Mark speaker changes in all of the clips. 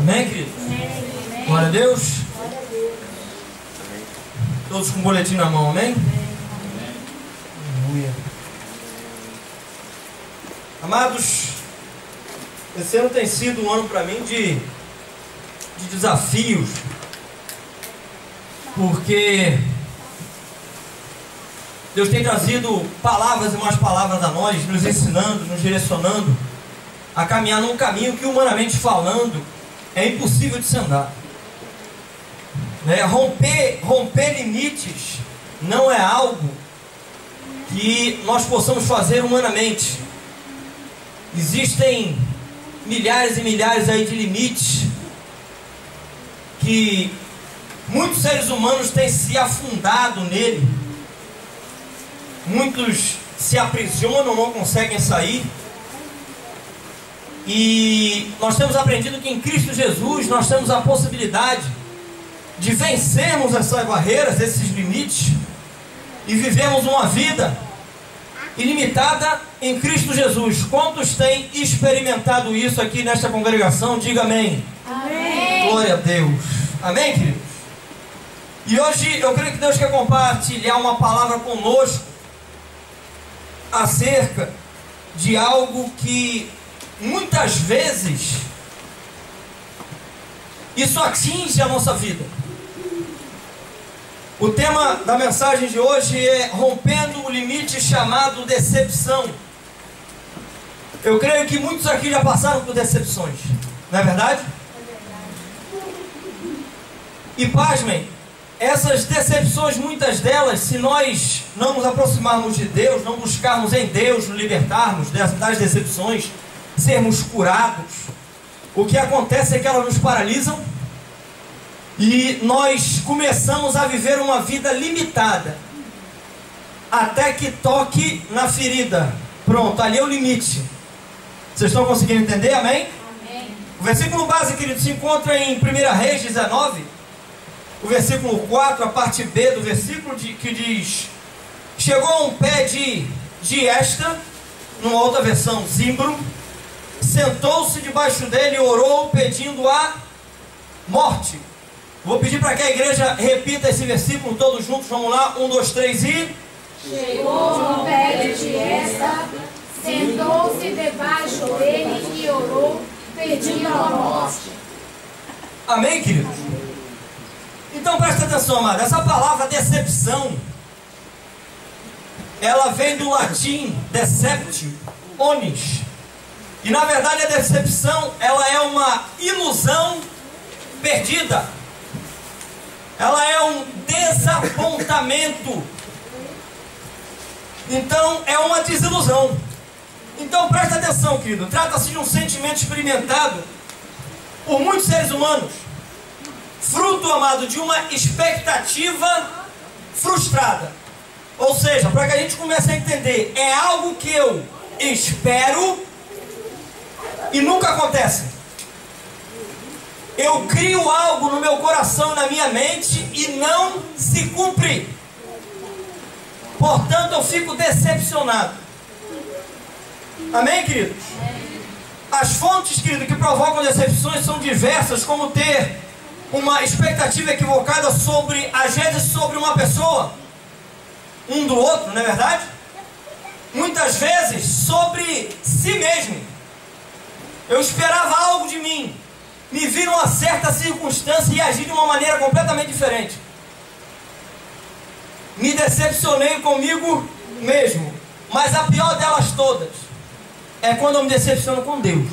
Speaker 1: Amém, querido?
Speaker 2: Amém.
Speaker 1: Glória a Deus.
Speaker 2: Glória a Deus.
Speaker 1: Todos com o boletim na mão, amém? Aleluia. Amados, esse ano tem sido um ano para mim de desafios, porque Deus tem trazido palavras e mais palavras a nós, nos ensinando, nos direcionando a caminhar num caminho que, humanamente falando, é impossível de se andar. Romper limites não é algo que nós possamos fazer humanamente. Existem milhares e milhares aí de limites que muitos seres humanos têm se afundado nele. Muitos se aprisionam, não conseguem sair. E nós temos aprendido que em Cristo Jesus nós temos a possibilidade de vencermos essas barreiras, esses limites, e vivemos uma vida ilimitada em Cristo Jesus. Quantos têm experimentado isso aqui nesta congregação? Diga amém.
Speaker 2: Amém.
Speaker 1: Glória a Deus. Amém, queridos? E hoje eu creio que Deus quer compartilhar uma palavra conosco acerca de algo que muitas vezes isso atinge a nossa vida. O tema da mensagem de hoje é rompendo o limite chamado decepção. Eu creio que muitos aqui já passaram por decepções, não é verdade? E pasmem, essas decepções, muitas delas, se nós não nos aproximarmos de Deus, não buscarmos em Deus, nos libertarmos das decepções, sermos curados, o que acontece é que elas nos paralisam e nós começamos a viver uma vida limitada até que toque na ferida. Pronto, ali é o limite. Vocês estão conseguindo entender? Amém?
Speaker 2: Amém.
Speaker 1: O versículo base, querido, se encontra em 1 Reis 19, o versículo 4, a parte B do versículo, que diz: chegou a um pé de esta, numa outra versão, zimbro, sentou-se debaixo dele e orou, pedindo a morte. Vou pedir para que a igreja repita esse versículo todos juntos. Vamos lá, 1, 2, 3 e...
Speaker 2: Chegou no pé de esta, sentou-se debaixo dele e orou, pedindo a morte.
Speaker 1: Amém, queridos? Então presta atenção, amado. Essa palavra decepção, ela vem do latim deceptio, onis. E na verdade a decepção, ela é uma ilusão perdida. Ela é um desapontamento. Então é uma desilusão. Então presta atenção, querido. Trata-se de um sentimento experimentado por muitos seres humanos, fruto, amado, de uma expectativa frustrada. Ou seja, para que a gente comece a entender, é algo que eu espero e nunca acontece. Eu crio algo no meu coração e na minha mente e não se cumpre. Portanto, eu fico decepcionado. Amém, queridos? As fontes, querido, que provocam decepções são diversas, como ter uma expectativa equivocada sobre, às vezes, sobre uma pessoa, um do outro, não é verdade? Muitas vezes sobre si mesmo. Eu esperava algo de mim, me vi numa certa circunstância e agi de uma maneira completamente diferente. Me decepcionei comigo mesmo. Mas a pior delas todas é quando eu me decepciono com Deus.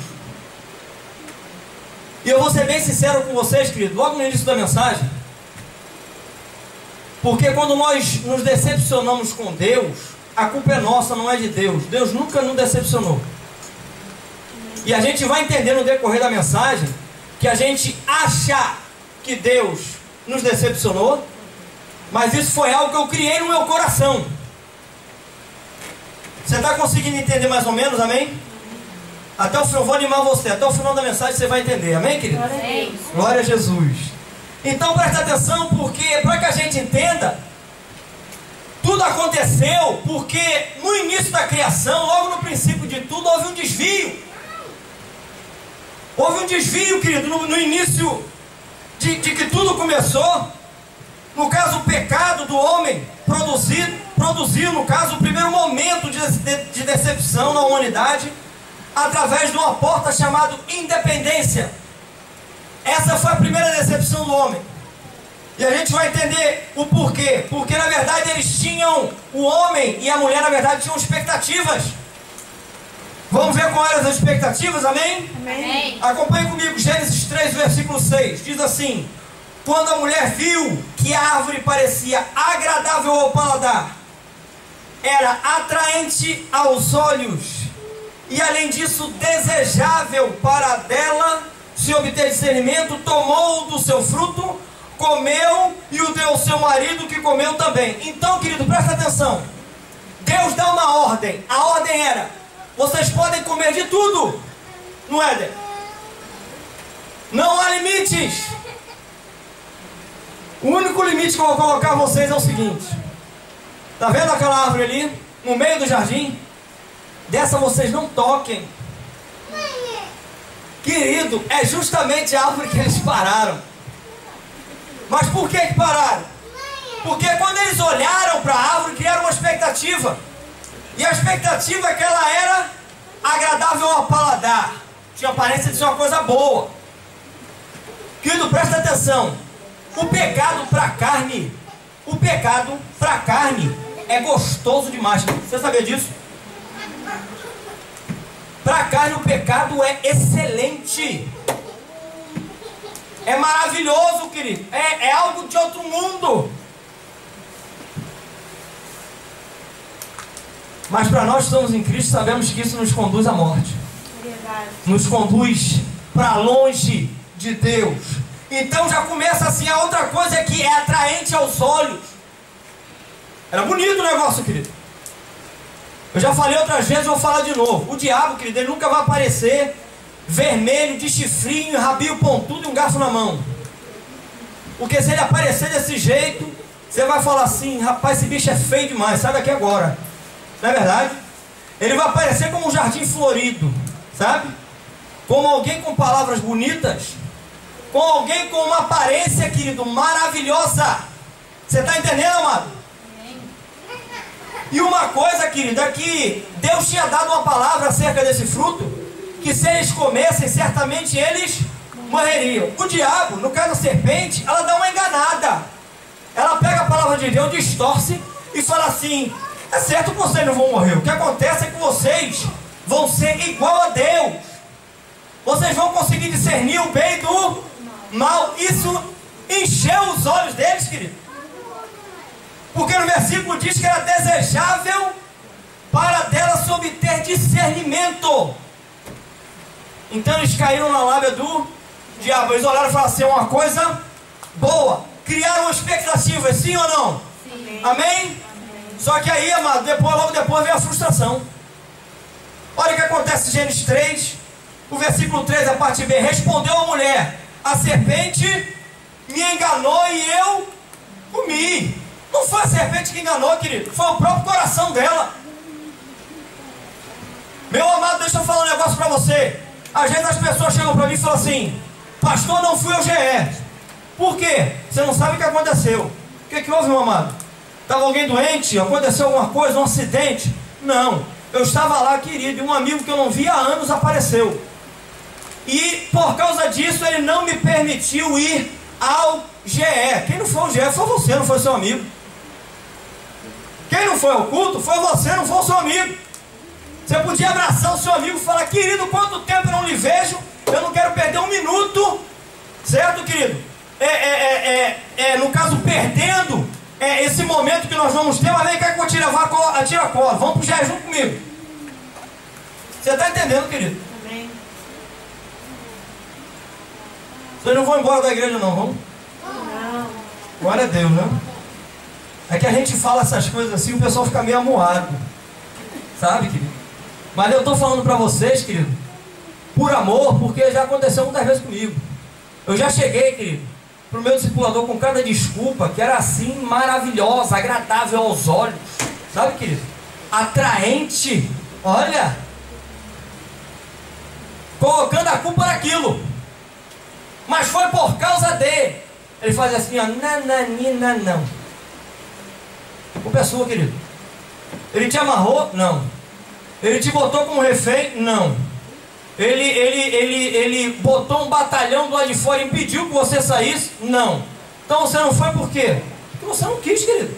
Speaker 1: E eu vou ser bem sincero com vocês, querido, logo no início da mensagem. Porque quando nós nos decepcionamos com Deus, a culpa é nossa, não é de Deus. Deus nunca nos decepcionou. E a gente vai entender no decorrer da mensagem que a gente acha que Deus nos decepcionou, mas isso foi algo que eu criei no meu coração. Você está conseguindo entender mais ou menos, amém? Até o final, vou animar você, até o final da mensagem você vai entender, amém, querido?
Speaker 2: Amém.
Speaker 1: Glória a Jesus. Então presta atenção, porque para que a gente entenda, tudo aconteceu porque no início da criação, logo no princípio de tudo, houve um desvio. Houve um desvio, querido, no início de que tudo começou. No caso, o pecado do homem produziu, no caso, o primeiro momento de decepção na humanidade, através de uma porta chamada independência. Essa foi a primeira decepção do homem. E a gente vai entender o porquê. Porque na verdade eles tinham, o homem e a mulher na verdade tinham expectativas. Vamos ver quais eram as expectativas, amém?
Speaker 2: Amém.
Speaker 1: Acompanhe comigo, Gênesis 3, versículo 6. Diz assim: quando a mulher viu que a árvore parecia agradável ao paladar, era atraente aos olhos, e além disso desejável para dela se obter discernimento, tomou do seu fruto, comeu e o deu ao seu marido, que comeu também. Então, querido, presta atenção. Deus dá uma ordem. A ordem era: vocês podem comer de tudo no Éden. Não há limites. O único limite que eu vou colocar a vocês é o seguinte: tá vendo aquela árvore ali, no meio do jardim? Dessa vocês não toquem. Querido, é justamente a árvore que eles pararam. Mas por que pararam? Porque quando eles olharam para a árvore, criaram uma expectativa. E a expectativa é que ela era agradável ao paladar. Tinha aparência de ser uma coisa boa. Querido, presta atenção. O pecado para a carne é gostoso demais. Você sabia disso? Para a carne o pecado é excelente. É maravilhoso, querido. É algo de outro mundo. Mas para nós que estamos em Cristo, sabemos que isso nos conduz à morte. Nos conduz para longe de Deus. Então já começa assim. A outra coisa é que é atraente aos olhos. Era bonito o negócio, querido. Eu já falei outras vezes, vou falar de novo. O diabo, querido, ele nunca vai aparecer vermelho, de chifrinho, rabinho pontudo e um garfo na mão. Porque se ele aparecer desse jeito, você vai falar assim: rapaz, esse bicho é feio demais, sai daqui agora. Não é verdade? Ele vai aparecer como um jardim florido, sabe? Como alguém com palavras bonitas, com alguém com uma aparência, querido, maravilhosa. Você está entendendo, amado? E uma coisa, querido, é que Deus tinha dado uma palavra acerca desse fruto, que se eles comessem, certamente eles morreriam. O diabo, no caso a serpente, ela dá uma enganada. Ela pega a palavra de Deus, distorce e fala assim: é certo que vocês não vão morrer. O que acontece é que vocês vão ser igual a Deus. Vocês vão conseguir discernir o bem do mal. Isso encheu os olhos deles, querido. Porque no versículo diz que era desejável para dela se obter discernimento. Então eles caíram na lábia do diabo. Eles olharam e falaram assim: é uma coisa boa. Criaram uma expectativa, sim ou não? Sim. Amém? Amém? Só que aí, amado, logo depois veio a frustração. Olha o que acontece em Gênesis 3, o versículo 3, a parte B. Respondeu a mulher: a serpente me enganou e eu comi. Não foi a serpente que enganou, querido, foi o próprio coração dela. Meu amado, deixa eu falar um negócio para você. Às vezes as pessoas chegam para mim e falam assim: pastor, não fui ao GE. Por quê? Você não sabe o que aconteceu. O que houve, meu amado? Estava alguém doente? Aconteceu alguma coisa, um acidente? Não, eu estava lá, querido, e um amigo que eu não via há anos apareceu. E por causa disso ele não me permitiu ir ao GE. Quem não foi ao GE foi você, não foi seu amigo. Quem não foi ao culto foi você, não foi o seu amigo. Você podia abraçar o seu amigo e falar: querido, quanto tempo eu não lhe vejo, eu não quero perder um minuto. Certo, querido? No caso, perdendo esse momento que nós vamos ter. Mas vem cá que eu vou tirar a cola. Vamos pro GE junto comigo. Você está entendendo, querido?
Speaker 2: Amém.
Speaker 1: Vocês não vão embora da igreja não, vão?
Speaker 2: Não.
Speaker 1: Glória a Deus, né? É que a gente fala essas coisas assim, o pessoal fica meio amuado. Sabe, querido? Mas eu estou falando para vocês, querido, por amor, porque já aconteceu muitas vezes comigo. Eu já cheguei, querido, pro meu discipulador com cada desculpa, que era assim, maravilhosa, agradável aos olhos. Sabe, querido? Atraente. Olha. colocando a culpa naquilo. Mas foi por causa de. Ele faz assim, ó, nananina, não. A culpa é sua, querido. Ele te amarrou? Não. Ele te botou como refém? Não. Ele botou um batalhão do lado de fora e impediu que você saísse? Não. Então você não foi por quê? Porque você não quis, querido.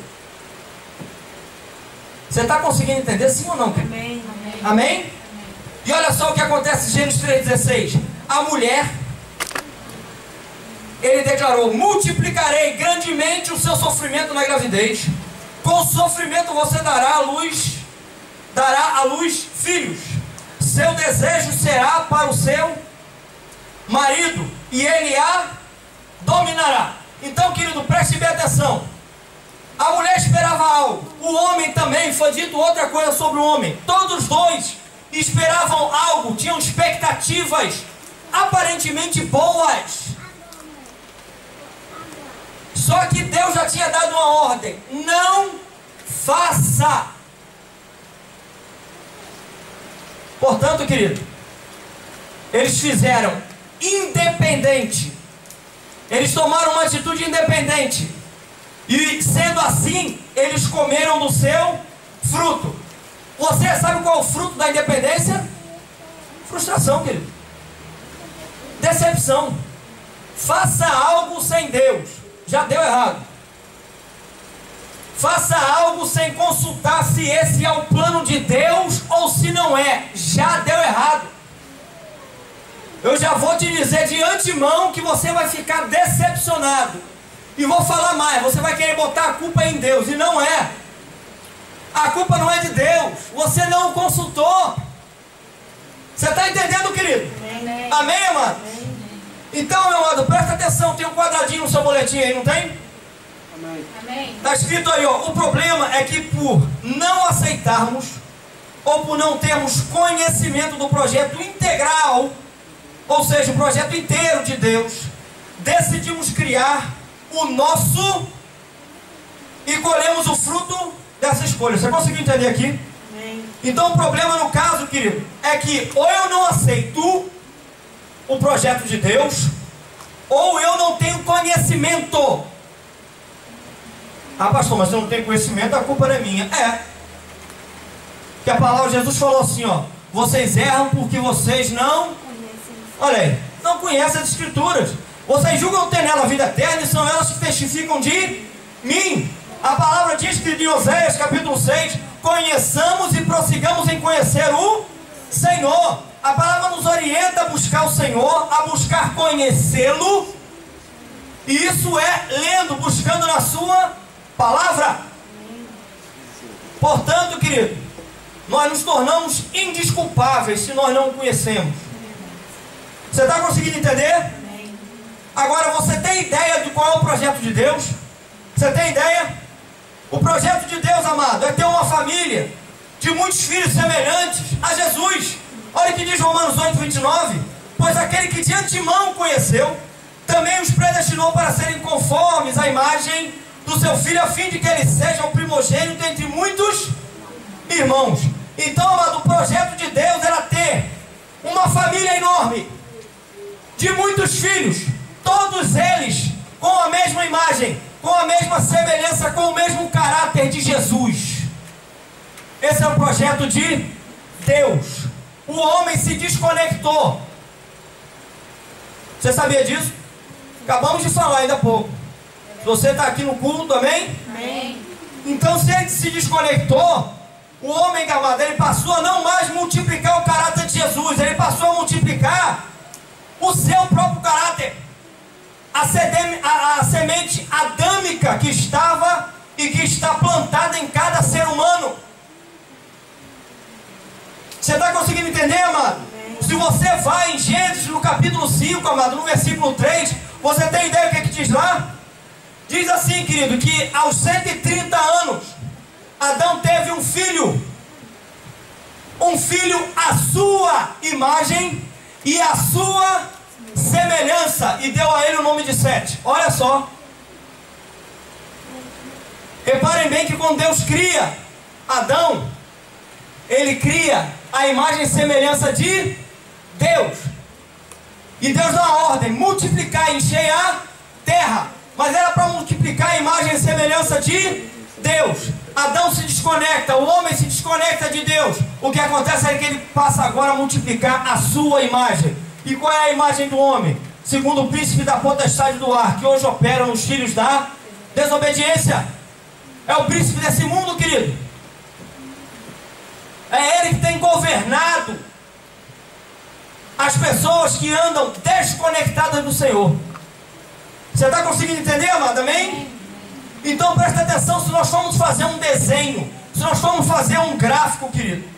Speaker 1: Você está conseguindo entender sim ou não, querido?
Speaker 2: Amém.
Speaker 1: Amém? E olha só o que acontece em Gênesis 3,16. A mulher, ele declarou: multiplicarei grandemente o seu sofrimento na gravidez. Com sofrimento você dará à luz filhos. Seu desejo será para o seu marido, e ele a dominará. Então, querido, preste bem atenção. A mulher esperava algo, o homem também. Foi dito outra coisa sobre o homem. Todos os dois esperavam algo, tinham expectativas aparentemente boas. Só que Deus já tinha dado uma ordem: não faça. Portanto, querido, eles fizeram independente. Eles tomaram uma atitude independente. E sendo assim, eles comeram do seu fruto. Você sabe qual é o fruto da independência? Frustração, querido. Decepção. Faça algo sem Deus. Já deu errado. Faça algo sem consultar se esse é o plano de Deus ou se não é. Já deu errado. Eu já vou te dizer de antemão que você vai ficar decepcionado. E vou falar mais, você vai querer botar a culpa em Deus, e não é. A culpa não é de Deus. Você não o consultou. Você está entendendo, querido?
Speaker 2: Amém.
Speaker 1: Amém, amado? Então, meu amado, presta atenção. Tem um quadradinho no seu boletim aí, não tem?
Speaker 2: Amém.
Speaker 1: Está escrito aí, ó. O problema é que por não aceitarmos, ou por não termos conhecimento do projeto integral, ou seja, o projeto inteiro de Deus, decidimos criar o nosso e colhemos o fruto dessa escolha. Você conseguiu entender aqui?
Speaker 2: Amém.
Speaker 1: Então o problema no caso, querido, é que ou eu não aceito o projeto de Deus, ou eu não tenho conhecimento. Ah, pastor, mas eu não tenho conhecimento, a culpa não é minha. É. Que a palavra de Jesus falou assim, ó: vocês erram porque vocês não, olha aí, não conhecem as escrituras. Vocês julgam ter nela a vida eterna, e são elas que testificam de mim. A palavra diz que em Oséias capítulo 6, conheçamos e prossigamos em conhecer o Senhor. A palavra nos orienta a buscar o Senhor, a buscar conhecê-lo. E isso é lendo, buscando na sua palavra. Portanto, querido, nós nos tornamos indesculpáveis se nós não o conhecemos. Você está conseguindo entender? Agora, você tem ideia de qual é o projeto de Deus? Você tem ideia? O projeto de Deus, amado, é ter uma família de muitos filhos semelhantes a Jesus. Olha o que diz Romanos 8:29. Pois aquele que de antemão conheceu, também os predestinou para serem conformes à imagem do seu filho, a fim de que ele seja o primogênito entre muitos irmãos. Então, amado, o projeto de Deus era ter uma família enorme, de muitos filhos, todos eles com a mesma imagem, com a mesma semelhança, com o mesmo caráter de Jesus. Esse é o projeto de Deus. O homem se desconectou. Você sabia disso? Acabamos de falar ainda há pouco. Se você está aqui no culto, amém?
Speaker 2: Amém.
Speaker 1: Então, se ele se desconectou, o homem, amado, ele passou a não mais multiplicar o caráter de Jesus. Ele passou a multiplicar o seu próprio caráter. A semente adâmica que estava e que está plantada em cada ser humano. Você está conseguindo entender, amado? Se você vai em Gênesis no capítulo 5, amado, no versículo 3, você tem ideia do que diz lá? Diz assim, querido, que aos 130 anos, Adão teve um filho à sua imagem e à sua semelhança, e deu a ele o nome de Sete. Olha só. Reparem bem que quando Deus cria Adão, ele cria a imagem e semelhança de Deus. E Deus dá uma ordem: multiplicar e encher a terra. Mas era para multiplicar a imagem e semelhança de Deus. Adão se desconecta, o homem se desconecta de Deus. O que acontece é que ele passa agora a multiplicar a sua imagem. E qual é a imagem do homem? Segundo o príncipe da potestade do ar, que hoje opera nos filhos da desobediência. É o príncipe desse mundo, querido. É ele que tem governado as pessoas que andam desconectadas do Senhor. Você está conseguindo entender, amado? Amém? Então presta atenção, se nós formos fazer um desenho, se nós formos fazer um gráfico, querido,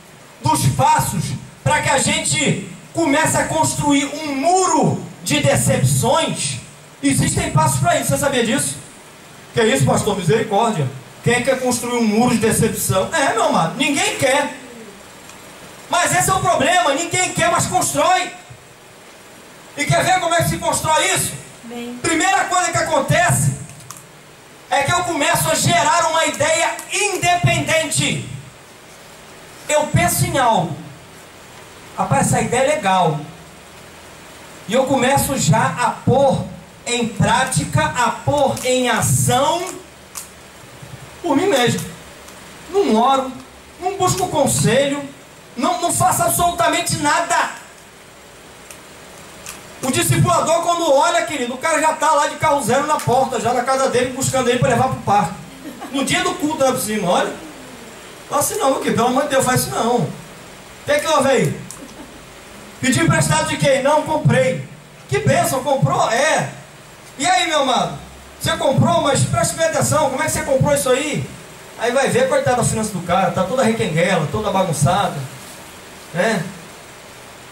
Speaker 1: dos passos para que a gente comece a construir um muro de decepções, existem passos para isso. Você sabia disso? Que é isso, pastor? Misericórdia. Quem quer construir um muro de decepção? Meu amado, ninguém quer. Mas esse é o problema, ninguém quer, mas constrói. E quer ver como é que se constrói isso?
Speaker 2: Bem.
Speaker 1: Primeira coisa que acontece é que eu começo a gerar uma ideia independente. Eu penso em algo, rapaz, essa ideia é legal, e eu começo já a pôr em prática, a pôr em ação por mim mesmo. Não oro, não busco conselho, não faço absolutamente nada. O discipulador, quando olha, querido, o cara já está lá de carro zero na porta, já na casa dele, buscando ele para levar para o parque. No dia do culto, lá por cima, olha. Fala assim, não, que pelo amor de Deus, faz isso não. O que houve aí? Pedi emprestado de quem? Não, comprei. Que bênção, comprou? É. E aí, meu amado? Você comprou, mas preste bem atenção, como é que você comprou isso aí? Aí vai ver, coitado da finança do cara, tá toda requenguela, toda bagunçada, né?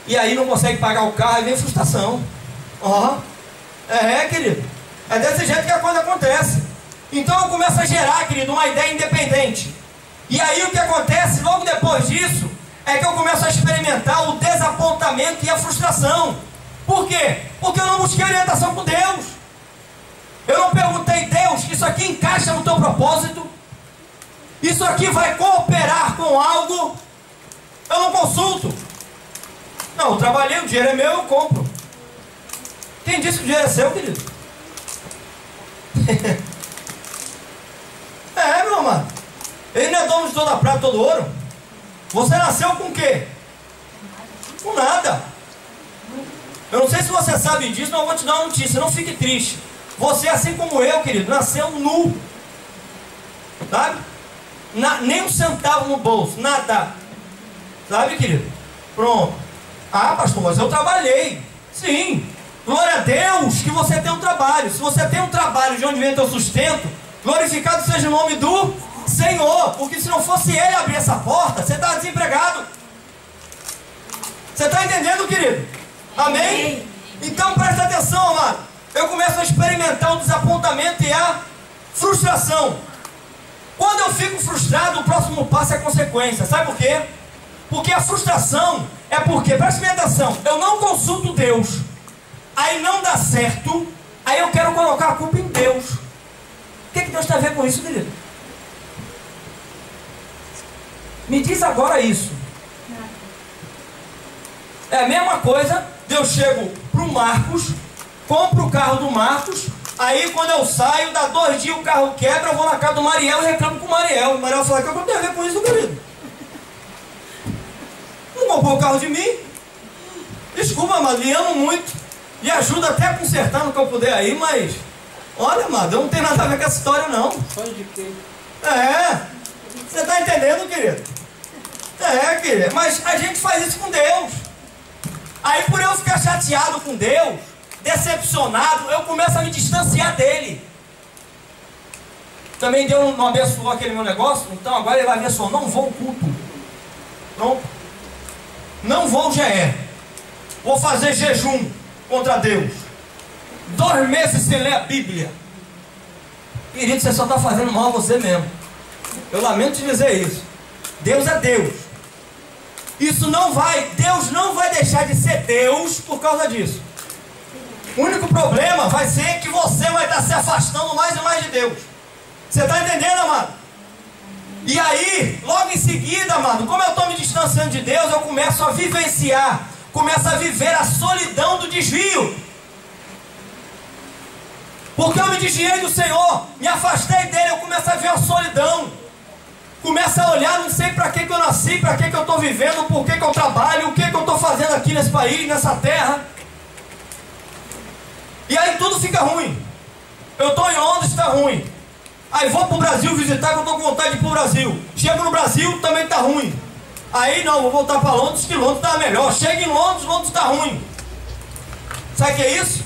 Speaker 1: E aí não consegue pagar o carro e vem frustração. Querido. É desse jeito que a coisa acontece. Então eu começo a gerar, querido, uma ideia independente. E aí o que acontece logo depois disso é que eu começo a experimentar o desapontamento e a frustração. Por quê? Porque eu não busquei orientação com Deus. Eu não perguntei, Deus, isso aqui encaixa no teu propósito? Isso aqui vai cooperar com algo? Eu não consulto. Não, eu trabalhei, o dinheiro é meu, eu compro. Quem disse que o dinheiro é seu, querido? Meu amado. Ele não é dono de toda a prata, todo ouro. Você nasceu com o quê? Com nada. Eu não sei se você sabe disso, mas eu vou te dar uma notícia, não fique triste. Você, assim como eu, querido, nasceu nu. Sabe? Nem um centavo no bolso, nada. Sabe, querido? Pronto. Ah, pastor, mas eu trabalhei. Sim. Glória a Deus que você tem um trabalho. Se você tem um trabalho de onde vem o teu sustento, glorificado seja o nome do Senhor. Porque se não fosse Ele abrir essa porta, você está desempregado. Você está entendendo, querido? Amém? Então presta atenção, amado. Eu começo a experimentar o desapontamento e a frustração. Quando eu fico frustrado, o próximo passo é consequência. Sabe por quê? Porque a frustração é porque, preste bem atenção, eu não consulto Deus, aí não dá certo, aí eu quero colocar a culpa em Deus. O que Deus tem a ver com isso, querido? Me diz agora isso. É a mesma coisa, eu chego para o Marcos, compro o carro do Marcos, aí quando eu saio, dá 2 dias o carro quebra, eu vou na casa do Mariel e reclamo com o Mariel. O Mariel fala, o que eu tenho a ver com isso, querido? Não comprou o carro de mim. Desculpa, amado, lhe amo muito. E ajuda até a consertar no que eu puder aí, mas... Olha, amado, eu não tenho nada a ver com essa história, não.
Speaker 3: Só de quê?
Speaker 1: Você está entendendo, querido? Querido, mas a gente faz isso com Deus. Aí por eu ficar chateado com Deus, decepcionado, eu começo a me distanciar dele. Também Deus não abençoou aquele meu negócio, então agora ele vai abençoar. Não vou ao culto. Pronto. Não vou ao GE. Vou fazer jejum contra Deus. 2 meses sem ler a Bíblia. Querido, você só está fazendo mal a você mesmo. Eu lamento te dizer isso. Deus é Deus. Deus não vai deixar de ser Deus por causa disso. O único problema vai ser que você vai estar se afastando mais e mais de Deus. Você está entendendo, amado? E aí, logo em seguida, amado, como eu estou me distanciando de Deus, eu começo a vivenciar começa a viver a solidão do desvio. Porque eu me desviei do Senhor, me afastei dele, eu começo a ver a solidão. Começo a olhar, não sei para que eu nasci, para que eu estou vivendo, por que eu trabalho, o que eu estou fazendo aqui nesse país, nessa terra. E aí tudo fica ruim. Eu estou em Londres, está ruim. Aí vou para o Brasil visitar, que eu estou com vontade de ir para o Brasil. Chego no Brasil, também está ruim. Aí não, vou voltar para Londres, que Londres está melhor. Chego em Londres, Londres está ruim. Sabe o que é isso?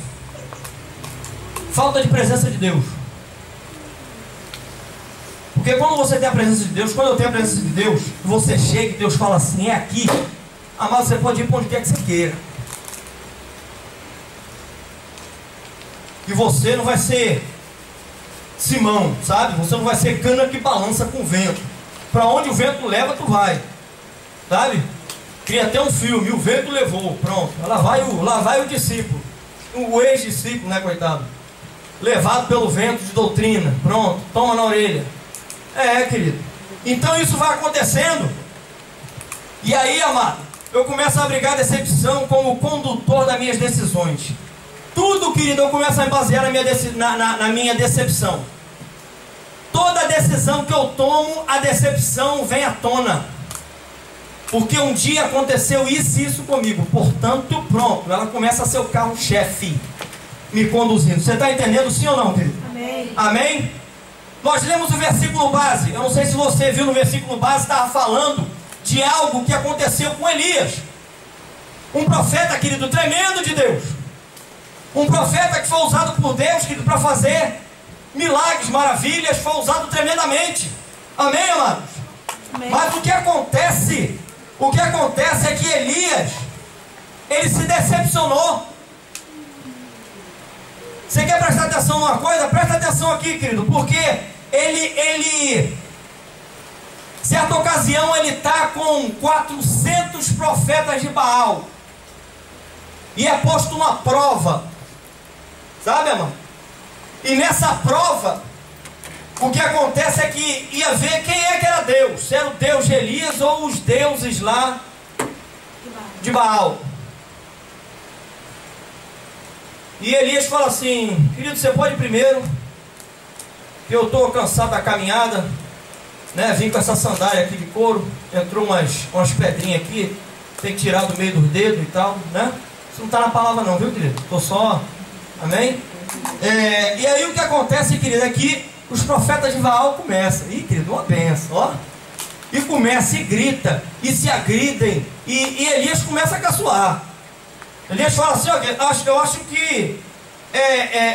Speaker 1: Falta de presença de Deus. Porque quando você tem a presença de Deus, quando eu tenho a presença de Deus, você chega e Deus fala assim, é aqui. Amado, você pode ir para onde quer que você queira. E você não vai ser Simão, sabe? Você não vai ser cana que balança com o vento. Para onde o vento leva, tu vai. Sabe? Cria até um filme, o vento levou, pronto. Lá vai o discípulo. O ex-discípulo, né, coitado? Levado pelo vento de doutrina. Pronto, toma na orelha. Querido. Então isso vai acontecendo. E aí, amado, eu começo a abrigar a decepção como condutor das minhas decisões. Tudo, querido, eu começo a basear na minha decepção. Toda decisão que eu tomo, a decepção vem à tona. Porque um dia aconteceu isso e isso comigo. Portanto, pronto, ela começa a ser o carro-chefe me conduzindo. Você está entendendo, sim ou não, querido?
Speaker 2: Amém.
Speaker 1: Amém? Nós lemos o versículo base. Eu não sei se você viu no versículo base, estava falando de algo que aconteceu com Elias. Um profeta, querido, tremendo de Deus. Um profeta que foi usado por Deus, querido, para fazer milagres, maravilhas, foi usado tremendamente. Amém, amados? Amém. Mas o que acontece é que Elias, ele se decepcionou. Você quer prestar atenção numa coisa? Presta atenção aqui, querido, porque ele certa ocasião, ele está com 400 profetas de Baal. E é posto uma prova. Sabe, irmão? E nessa prova, o que acontece é que ia ver quem é que era Deus. Se era o Deus de Elias ou os deuses lá de Baal. E Elias fala assim: querido, você pode ir primeiro, que eu estou cansado da caminhada, né? Vim com essa sandália aqui de couro, entrou umas pedrinhas aqui, tem que tirar do meio dos dedos e tal, né? Isso não está na palavra não, viu, querido? Estou só... Amém? E aí o que acontece, querido, é que os profetas de Baal começam. Ih, querido, uma benção, ó. E começa e grita, e se agridem, e Elias começa a caçoar. Elias fala assim: ó, eu acho que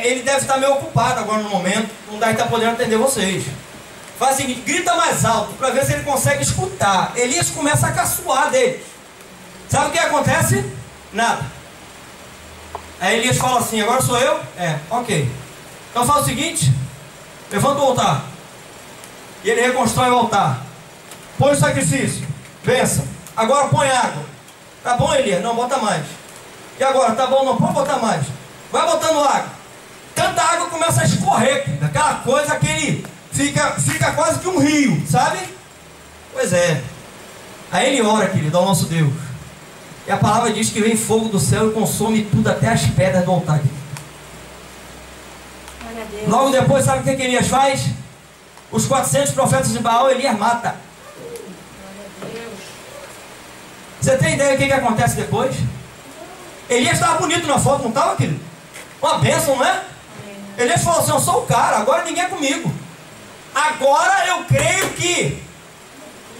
Speaker 1: ele deve estar meio ocupado agora no momento, não deve estar podendo atender vocês. Faz o seguinte, grita mais alto, para ver se ele consegue escutar. Elias começa a caçoar deles. Sabe o que acontece? Nada. Aí Elias fala assim: agora sou eu? Ok. Então faz o seguinte, levanta o altar. E ele reconstrói o altar. Põe o sacrifício, benção. Agora põe água. Tá bom, Elias? Não, bota mais. E agora, tá bom? Não, pode botar mais. Vai botando água. Tanta água começa a escorrer, querido. Aquela coisa que ele fica quase que um rio, sabe? Pois é. Aí ele ora, querido, ao nosso Deus. E a palavra diz que vem fogo do céu e consome tudo, até as pedras do altar. Logo depois, sabe o que Elias faz? Os 400 profetas de Baal, Elias mata. Você tem ideia do que acontece depois? Elias estava bonito na foto, não estava, querido? Uma bênção, não é? Elias falou assim: eu sou o cara, agora ninguém é comigo. Agora eu creio que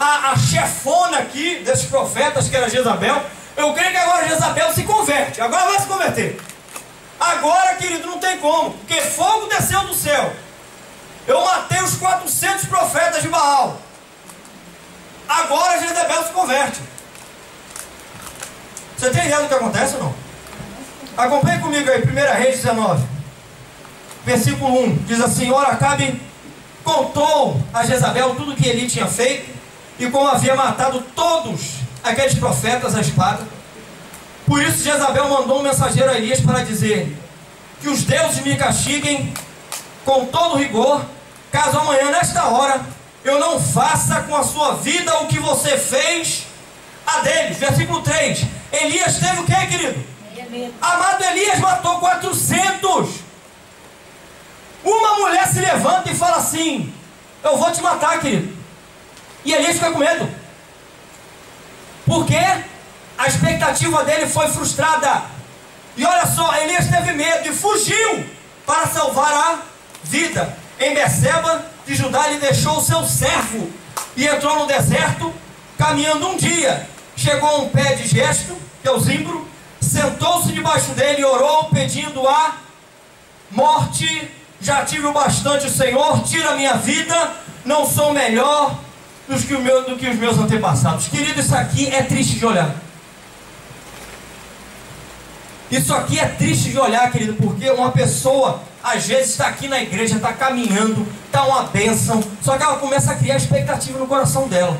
Speaker 1: a chefona aqui desses profetas, que era Jezabel, eu creio que agora Jezabel se converte. Agora vai se converter. Agora, querido, não tem como, porque fogo desceu do céu. Eu matei os 400 profetas de Baal. Agora Jezabel se converte. Você tem ideia do que acontece ou não? Acompanhe comigo aí, 1 Reis 19, versículo 1, diz assim: ora, Acabe contou a Jezabel tudo o que Eli tinha feito, e como havia matado todos aqueles profetas à espada. Por isso Jezabel mandou um mensageiro a Elias para dizer-lhe que os deuses me castiguem com todo rigor, caso amanhã, nesta hora, eu não faça com a sua vida o que você fez a deles. Versículo 3: Elias teve o que, querido? Amado, Elias matou 400. Uma mulher se levanta e fala assim: eu vou te matar, querido. E Elias fica com medo. Por quê? A expectativa dele foi frustrada. E olha só, Elias teve medo e fugiu para salvar a vida. Em Berseba de Judá, ele deixou o seu servo e entrou no deserto, caminhando um dia. Chegou a um pé de gesto, que é o zimbro, sentou-se debaixo dele e orou, pedindo a morte. Já tive o bastante, Senhor, tira a minha vida, não sou melhor do que os meus antepassados. Querido, isso aqui é triste de olhar. Isso aqui é triste de olhar, querido, porque uma pessoa, às vezes, está aqui na igreja, está caminhando, está uma bênção, só que ela começa a criar expectativa no coração dela.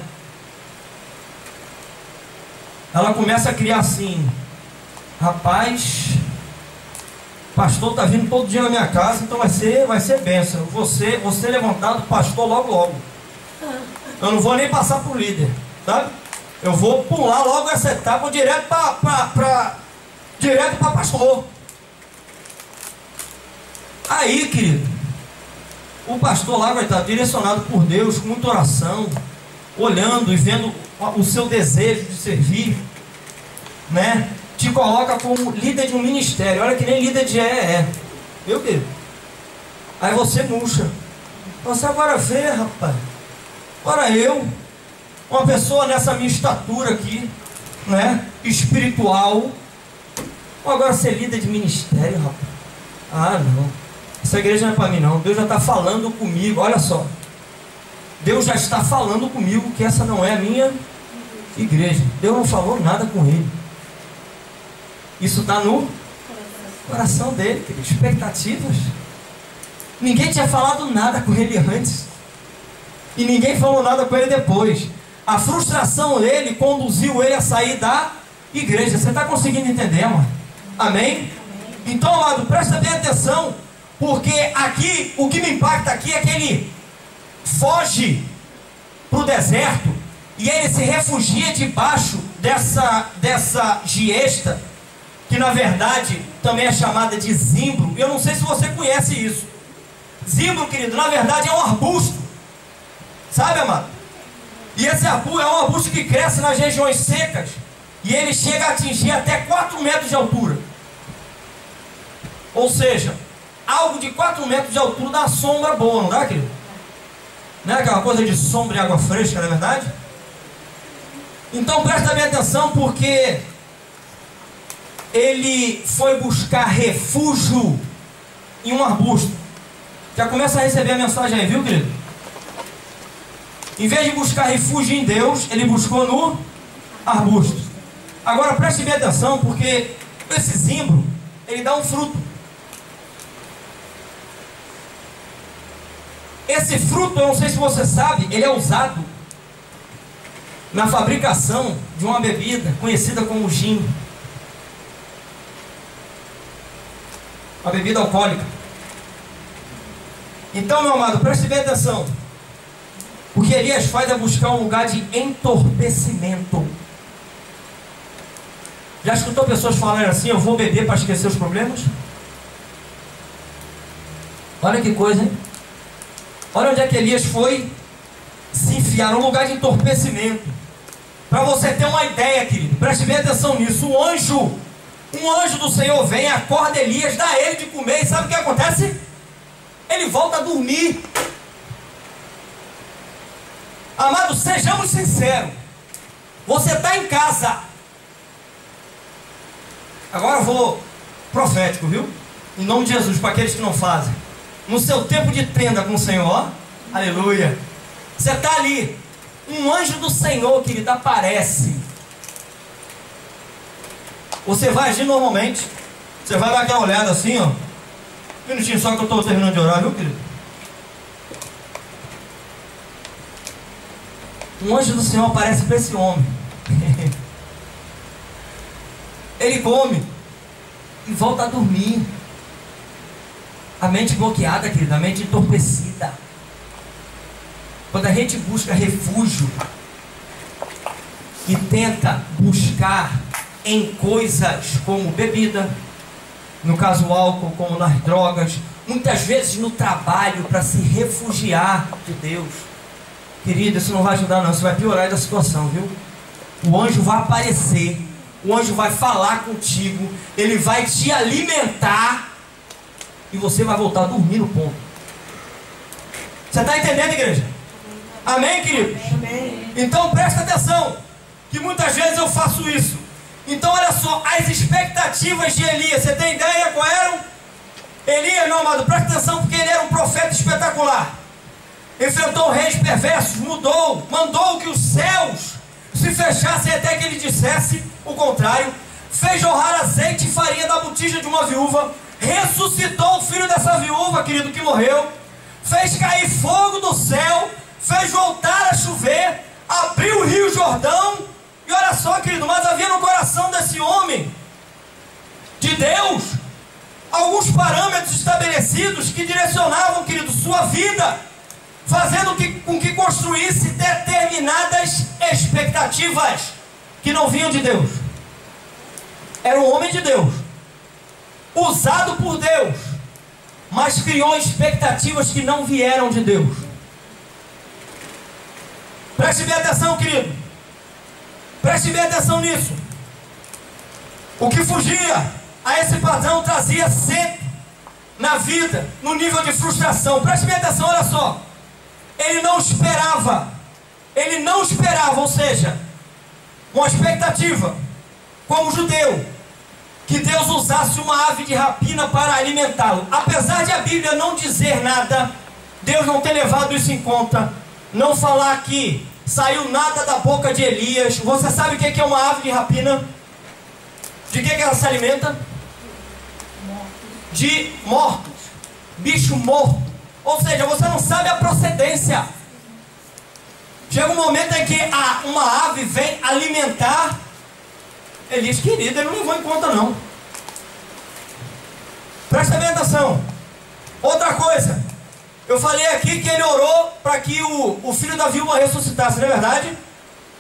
Speaker 1: Ela começa a criar assim: rapaz, pastor está vindo todo dia na minha casa, então vai ser bênção. Você levantado, pastor, logo. Eu não vou nem passar para o líder, sabe? Eu vou pular logo essa etapa direto para pastor. Aí, querido, o pastor lá vai estar direcionado por Deus, com muita oração, olhando e vendo o seu desejo de servir, né? Te coloca como líder de um ministério. Olha que nem líder de viu, querido? Aí você murcha. Você agora vê, rapaz. Agora eu, uma pessoa nessa minha estatura aqui, né? Espiritual, agora ser líder de ministério, rapaz. Ah, não. Essa igreja não é para mim, não. Deus já está falando comigo. Olha só. Deus já está falando comigo que essa não é a minha igreja. Deus não falou nada com ele. Isso está no coração dele, querido. Expectativas. Ninguém tinha falado nada com ele antes. E ninguém falou nada com ele depois. A frustração dele conduziu ele a sair da igreja. Você está conseguindo entender, mano? Amém? Então, amado, presta bem atenção, porque aqui, o que me impacta aqui é que ele foge para o deserto e ele se refugia debaixo dessa giesta, que na verdade também é chamada de zimbro. Eu não sei se você conhece isso. Zimbro, querido, na verdade é um arbusto, sabe, amado? E esse arbusto é um arbusto que cresce nas regiões secas e ele chega a atingir até 4 metros de altura. Ou seja, algo de 4 metros de altura dá sombra boa, não dá, querido? Não é aquela coisa de sombra e água fresca, não é verdade? Então presta bem atenção, porque ele foi buscar refúgio em um arbusto. Já começa a receber a mensagem aí, viu, querido? Em vez de buscar refúgio em Deus, ele buscou no arbusto. Agora preste bem atenção, porque esse zimbro, ele dá um fruto. Esse fruto, eu não sei se você sabe, ele é usado na fabricação de uma bebida conhecida como gin. Uma bebida alcoólica. Então, meu amado, preste bem atenção. O que Elias faz é buscar um lugar de entorpecimento. Já escutou pessoas falarem assim: eu vou beber para esquecer os problemas? Olha que coisa, hein? Olha onde é que Elias foi se enfiar, num lugar de entorpecimento. Para você ter uma ideia, querido, preste bem atenção nisso. Um anjo do Senhor vem, acorda Elias, dá ele de comer, e sabe o que acontece? Ele volta a dormir. Amado, sejamos sinceros. Você está em casa. Agora eu vou profético, viu? Em nome de Jesus, para aqueles que não fazem. No seu tempo de tenda com o Senhor, aleluia. Você está ali, um anjo do Senhor, querido, aparece. Você vai agir normalmente. Você vai dar aquela olhada assim, ó. Um minutinho só que eu estou terminando de orar, viu, querido? Um anjo do Senhor aparece para esse homem. Ele come e volta a dormir. A mente bloqueada, querido, a mente entorpecida. Quando a gente busca refúgio e tenta buscar em coisas como bebida, no caso o álcool, como nas drogas, muitas vezes no trabalho, para se refugiar de Deus. Querido, isso não vai ajudar não, isso vai piorar a situação, viu? O anjo vai aparecer, o anjo vai falar contigo, ele vai te alimentar e você vai voltar a dormir no ponto. Você está entendendo, igreja? Amém, queridos? Amém. Então presta atenção, que muitas vezes eu faço isso. Então olha só, as expectativas de Elias, você tem ideia qual eram? Elias, meu amado, presta atenção, porque ele era um profeta espetacular. Enfrentou reis perversos, mandou que os céus se fechassem até que ele dissesse o contrário. Fez jorrar azeite e farinha da botija de uma viúva. Ressuscitou o filho dessa viúva, querido, que morreu. Fez cair fogo do céu. Fez voltar a chover. Abriu o rio Jordão. E olha só, querido, mas havia no coração desse homem de Deus alguns parâmetros estabelecidos que direcionavam, querido, sua vida, fazendo com que construísse determinadas expectativas que não vinham de Deus. Era um homem de Deus, usado por Deus, mas criou expectativas que não vieram de Deus. Preste bem atenção, querido. Preste bem atenção nisso. O que fugia a esse padrão trazia sempre na vida, no nível de frustração. Preste bem atenção, olha só. Ele não esperava, ou seja, uma expectativa, como judeu, que Deus usasse uma ave de rapina para alimentá-lo. Apesar de a Bíblia não dizer nada, Deus não ter levado isso em conta, não falar que saiu nada da boca de Elias. Você sabe o que é uma ave de rapina? De que ela se alimenta? De mortos, bicho morto. Ou seja, você não sabe a procedência. Chega um momento em que uma ave vem alimentar Elias, querido, ele não levou em conta não. Presta bem atenção. Outra coisa, eu falei aqui que ele orou para que o filho da viúva ressuscitasse, não é verdade?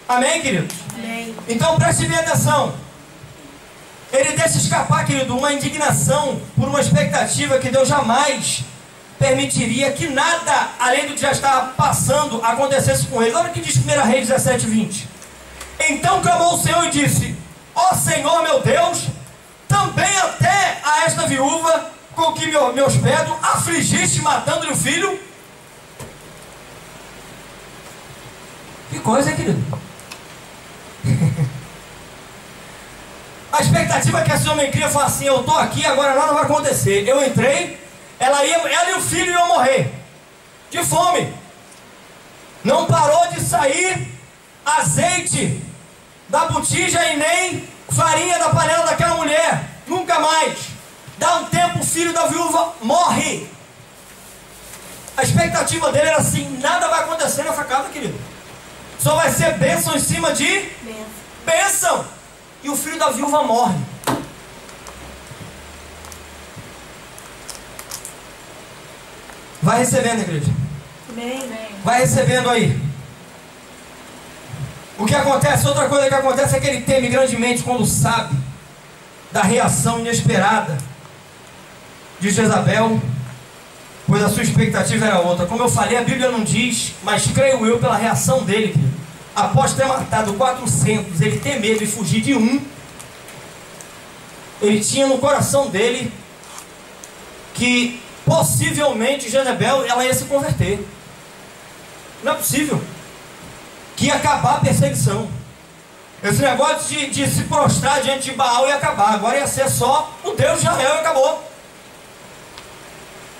Speaker 1: Amém, queridos? Amém. Então preste bem atenção. Ele deixa escapar, querido, uma indignação por uma expectativa que Deus jamais permitiria que nada, além do que já estava passando, acontecesse com ele. Olha o que diz 1 Reis 17:20. Então clamou o Senhor e disse: ó Senhor meu Deus, também até a esta viúva com que me hospedo afligiste, matando-lhe o filho. Que coisa, hein, querido? A expectativa é que esse homem cria foi assim: eu estou aqui, agora nada vai acontecer. Eu entrei, ela e o filho iam morrer de fome. Não parou de sair azeite da botija e nem farinha da panela daquela mulher. Nunca mais. Dá um tempo, o filho da viúva morre. A expectativa dele era assim: nada vai acontecer nessa casa, querido. Só vai ser bênção em cima de bênção. E o filho da viúva morre. Vai recebendo, igreja. Vai recebendo aí. O que acontece, outra coisa que acontece é que ele teme grandemente quando sabe da reação inesperada de Jezabel, pois a sua expectativa era outra. Como eu falei, a Bíblia não diz, mas creio eu pela reação dele, querido. Após ter matado 400, ele ter medo e fugir de um. Ele tinha no coração dele que possivelmente Jezabel, ela ia se converter. Não é possível. Que ia acabar a perseguição. Esse negócio de se prostrar diante de Baal ia acabar. Agora ia ser só o Deus de Israel e acabou.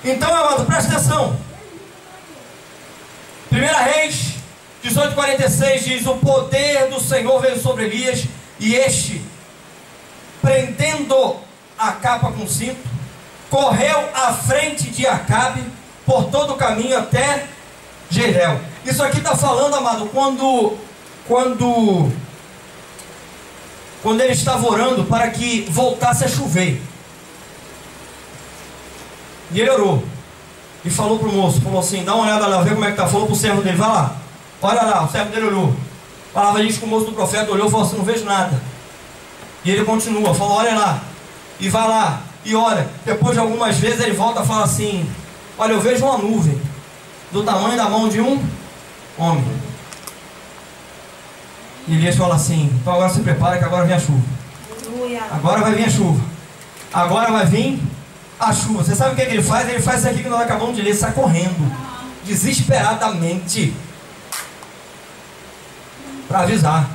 Speaker 1: Então, meu amado, presta atenção. 1 Reis 18:46 diz: o poder do Senhor veio sobre Elias, e este, prendendo a capa com cinto, correu à frente de Acabe por todo o caminho até Jezreel. Isso aqui está falando, amado, quando ele estava orando para que voltasse a chover. E ele orou e falou para o moço, falou assim: dá uma olhada lá, vê como é que está. Falou para o servo dele: vai lá, olha lá. O servo dele olhou. A palavra diz que o moço do profeta olhou e falou assim: não vejo nada. E ele continua, falou, olha lá. E vai lá, e ora. Depois de algumas vezes ele volta e fala assim, olha, eu vejo uma nuvem do tamanho da mão de um homem. E Elias fala assim, então agora se prepara que agora vem a chuva. Agora vai vir a chuva. Agora vai vir a chuva. Você sabe o que ele faz? Ele faz isso aqui que nós acabamos de ler, sai correndo, desesperadamente, para avisar.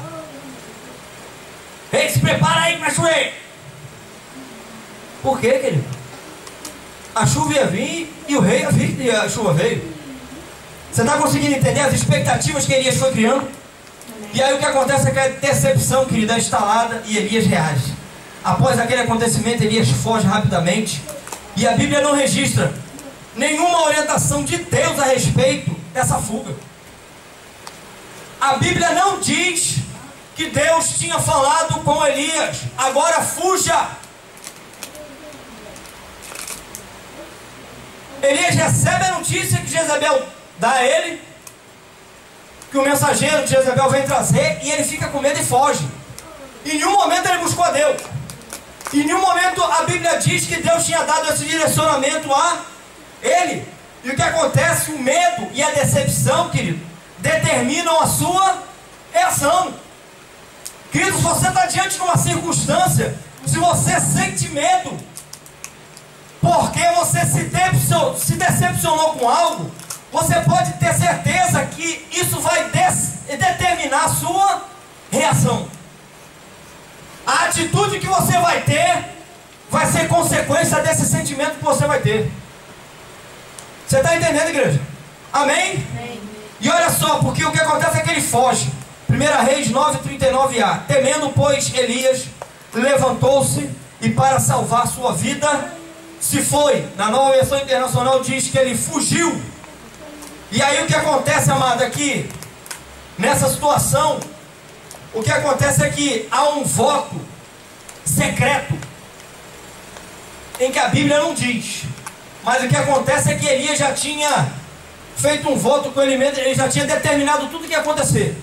Speaker 1: Ei, se prepara aí que vai chover. Por quê, querido? A chuva ia vir e o rei ia vir e a chuva veio. Você está conseguindo entender as expectativas que Elias foi criando? E aí o que acontece é que a decepção, querida, é instalada e Elias reage. Após aquele acontecimento, Elias foge rapidamente. E a Bíblia não registra nenhuma orientação de Deus a respeito dessa fuga. A Bíblia não diz que Deus tinha falado com Elias, agora fuja. Elias recebe a notícia que Jezabel dá a ele, que o mensageiro de Jezabel vem trazer, e ele fica com medo e foge. Em nenhum momento ele buscou a Deus. Em nenhum momento a Bíblia diz que Deus tinha dado esse direcionamento a ele. E o que acontece? O medo e a decepção, querido, determinam a sua reação. Querido, se você está diante de uma circunstância, se você sente medo, porque você se decepcionou com algo, você pode ter certeza que isso vai determinar a sua reação. A atitude que você vai ter vai ser consequência desse sentimento que você vai ter. Você está entendendo, igreja? Amém? Amém. E olha só, porque o que acontece é que ele foge. 1 Reis 9:39a. Temendo, pois, Elias levantou-se e para salvar sua vida se foi. Na Nova Versão Internacional diz que ele fugiu. E aí o que acontece, amado, aqui, nessa situação, o que acontece é que há um voto secreto, em que a Bíblia não diz. Mas o que acontece é que Elias já tinha feito um voto com ele mesmo, ele já tinha determinado tudo o que ia acontecer.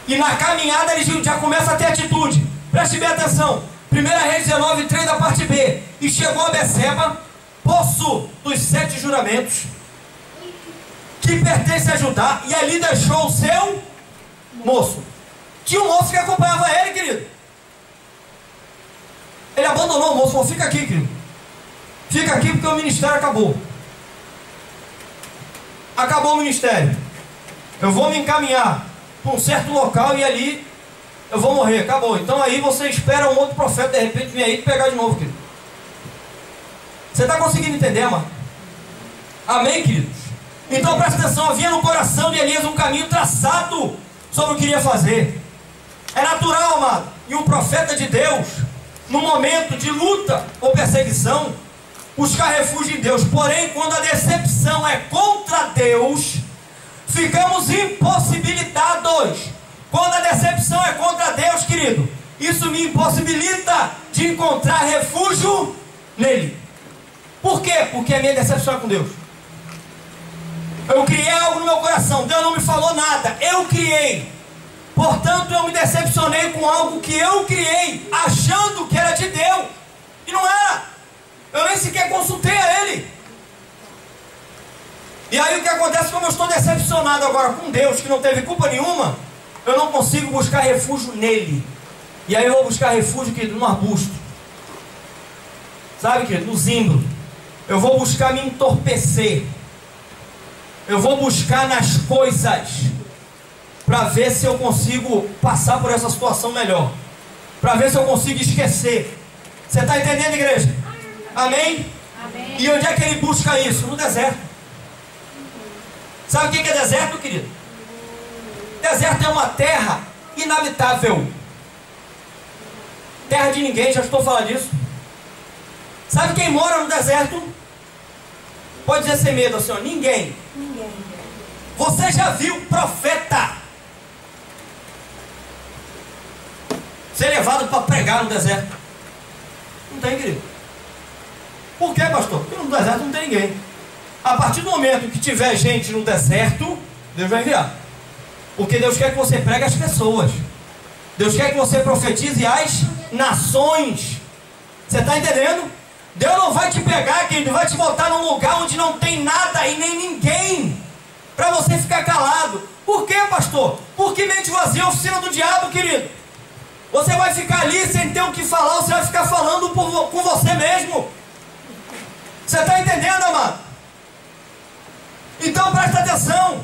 Speaker 1: E na caminhada ele já começa a ter atitude. Preste bem atenção. 1 Reis 19:3 da parte B. E chegou a Beceba, poço dos 7 juramentos, que pertence a Judá, e ali deixou o seu moço. Tinha um moço que acompanhava ele, querido. Ele abandonou o moço, falou, fica aqui, querido. Fica aqui porque o ministério acabou. Acabou o ministério. Eu vou me encaminhar para um certo local e ali eu vou morrer, acabou. Então aí você espera um outro profeta de repente vir aí te pegar de novo, querido. Você está conseguindo entender, amado? Amém, queridos? Então presta atenção, havia no coração de Elias um caminho traçado sobre o que iria fazer. É natural, amado, e um profeta de Deus, no momento de luta ou perseguição, buscar refúgio em Deus. Porém, quando a decepção é contra Deus, ficamos impossibilitados. Quando a decepção é contra Deus, querido, isso me impossibilita de encontrar refúgio nele. Por quê? Porque a minha decepção é com Deus. Eu criei algo no meu coração, Deus não me falou nada, eu criei. Portanto, eu me decepcionei com algo que eu criei, achando que era de Deus, e não era. Eu nem sequer consultei a Ele. E aí o que acontece, como eu estou decepcionado agora com Deus, que não teve culpa nenhuma, eu não consigo buscar refúgio nele. E aí eu vou buscar refúgio, querido, no arbusto. Sabe, querido, no zimbro. Eu vou buscar me entorpecer. Eu vou buscar nas coisas, para ver se eu consigo passar por essa situação melhor, para ver se eu consigo esquecer. Você está entendendo, igreja? Amém? Amém? E onde é que ele busca isso? No deserto. Sabe o que é deserto, querido? Deserto é uma terra inabitável, terra de ninguém, já estou falando disso. Sabe quem mora no deserto? Pode dizer sem medo assim, ó, ninguém. Você já viu profeta ser levado para pregar no deserto? Não tem, querido. Por quê, pastor? Porque no deserto não tem ninguém. A partir do momento que tiver gente no deserto, Deus vai enviar. Porque Deus quer que você pregue as pessoas. Deus quer que você profetize às nações. Você está entendendo? Deus não vai te pegar, querido, vai te botar num lugar onde não tem nada e nem ninguém para você ficar calado. Por quê, pastor? Porque mente vazia é a oficina do diabo, querido. Você vai ficar ali sem ter o que falar, você vai ficar falando com você mesmo. Você está entendendo, amado? Então presta atenção.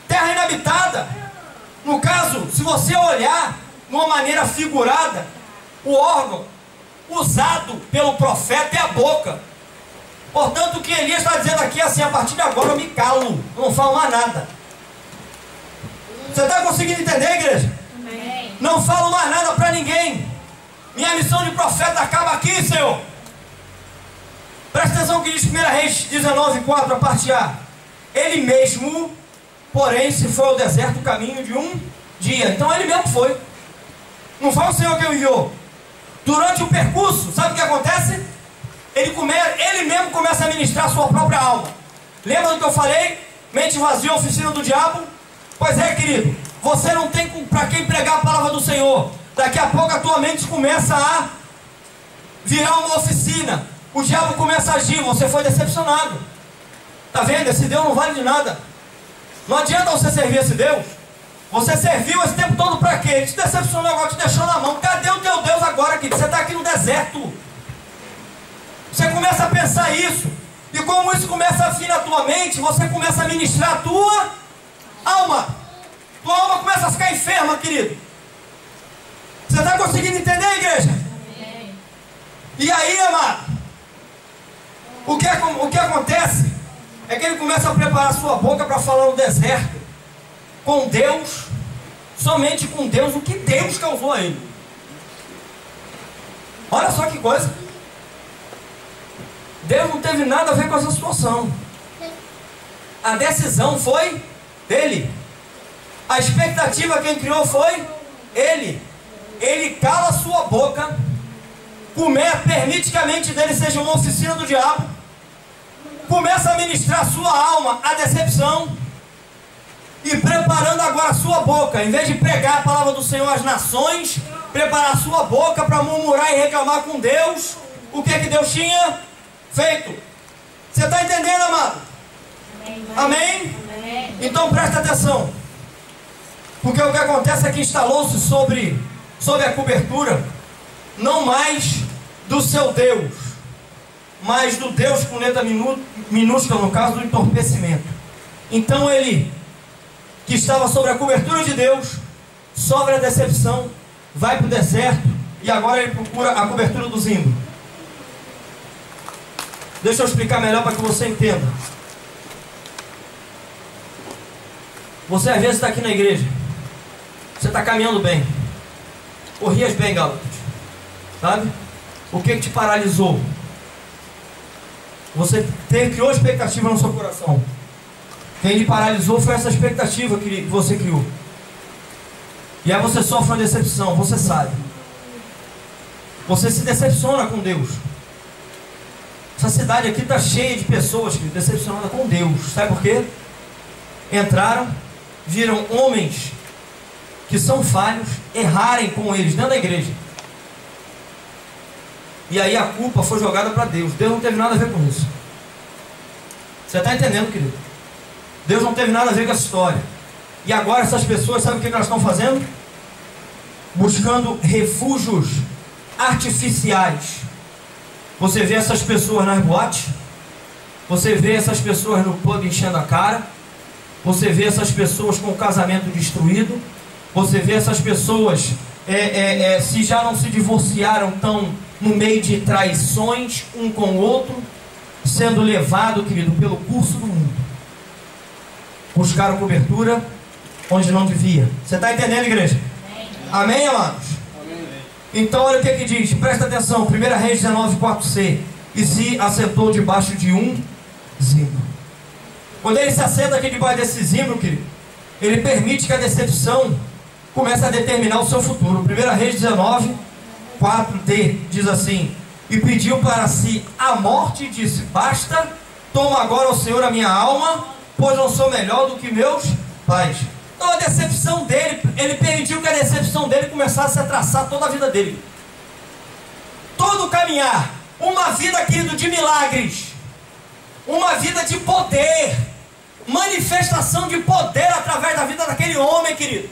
Speaker 1: Terra inabitada. No caso, se você olhar de uma maneira figurada, o órgão usado pelo profeta é a boca. Portanto, o que Elias está dizendo aqui é assim: a partir de agora eu me calo, eu não falo mais nada. Você está conseguindo entender, igreja?
Speaker 2: Amém.
Speaker 1: Não falo mais nada para ninguém. Minha missão de profeta acaba aqui, Senhor. Presta atenção que diz 1 Reis 19:4, a parte A. Ele mesmo, porém, se foi ao deserto o caminho de um dia. Então ele mesmo foi. Não foi o Senhor que o enviou. Durante o percurso, sabe o que acontece? Ele mesmo começa a ministrar a sua própria alma. Lembra do que eu falei? Mente vazia, oficina do diabo? Pois é, querido. Você não tem para quem pregar a palavra do Senhor. Daqui a pouco a tua mente começa a virar uma oficina. O diabo começa a agir. Você foi decepcionado. Está vendo? Esse Deus não vale de nada. Não adianta você servir esse Deus. Você serviu esse tempo todo para quê? Ele te decepcionou agora, te deixou na mão. Cadê o teu Deus agora, querido? Você está aqui no deserto. Você começa a pensar isso. E como isso começa a vir na tua mente, você começa a ministrar a tua alma. Tua alma começa a ficar enferma, querido. Você está conseguindo entender, igreja?
Speaker 2: Amém.
Speaker 1: E aí, amado, o que acontece é que ele começa a preparar a sua boca para falar no deserto. Com Deus, somente com Deus, o que Deus causou a ele. Olha só que coisa. Deus não teve nada a ver com essa situação. A decisão foi dele. A expectativa quem criou foi ele. Ele cala a sua boca, permite que a mente dele seja uma oficina do diabo, começa a ministrar a sua alma a decepção, e preparando agora a sua boca, em vez de pregar a palavra do Senhor às nações, preparar a sua boca para murmurar e reclamar com Deus, o que Deus tinha feito. Você está entendendo, amado? Amém?
Speaker 2: Amém?
Speaker 1: Então presta atenção, porque o que acontece é que instalou-se sobre a cobertura, não mais do seu Deus, mas do Deus com letra minúscula, no caso do entorpecimento. Então ele, que estava sobre a cobertura de Deus, sofre a decepção, vai para o deserto, e agora ele procura a cobertura dos ímpios. Deixa eu explicar melhor para que você entenda. Você às vezes está aqui na igreja, você está caminhando bem, corrias bem, Gálatas, sabe? O que te paralisou? Você criou expectativa no seu coração. Quem lhe paralisou foi essa expectativa que você criou. E aí você sofre uma decepção, você sabe. Você se decepciona com Deus. Essa cidade aqui está cheia de pessoas que decepcionadas com Deus. Sabe por quê? Entraram, viram homens que são falhos errarem com eles dentro da igreja. E aí a culpa foi jogada para Deus. Deus não teve nada a ver com isso. Você está entendendo, querido? Deus não teve nada a ver com essa história. E agora essas pessoas, sabe o que elas estão fazendo? Buscando refúgios artificiais. Você vê essas pessoas nas boates, você vê essas pessoas no pub enchendo a cara, você vê essas pessoas com o casamento destruído, você vê essas pessoas, se já não se divorciaram, estão no meio de traições um com o outro, sendo levado, querido, pelo curso do mundo. Buscaram cobertura onde não devia. Você está entendendo, igreja? Amém, Amém, amados? Amém. Então olha o que diz, presta atenção, 1 Reis 19:4c. E se assentou debaixo de um zimbro. Quando ele se assenta aqui debaixo desse zimbro, querido, ele permite que a decepção comece a determinar o seu futuro. 1 Reis 19:4d diz assim: e pediu para si a morte e disse: basta, toma agora, ó Senhor, a minha alma, pois não sou melhor do que meus pais. Então a decepção dele, ele permitiu que a decepção dele começasse a traçar toda a vida dele. Todo o caminhar, uma vida, querido, de milagres, uma vida de poder, manifestação de poder através da vida daquele homem, querido.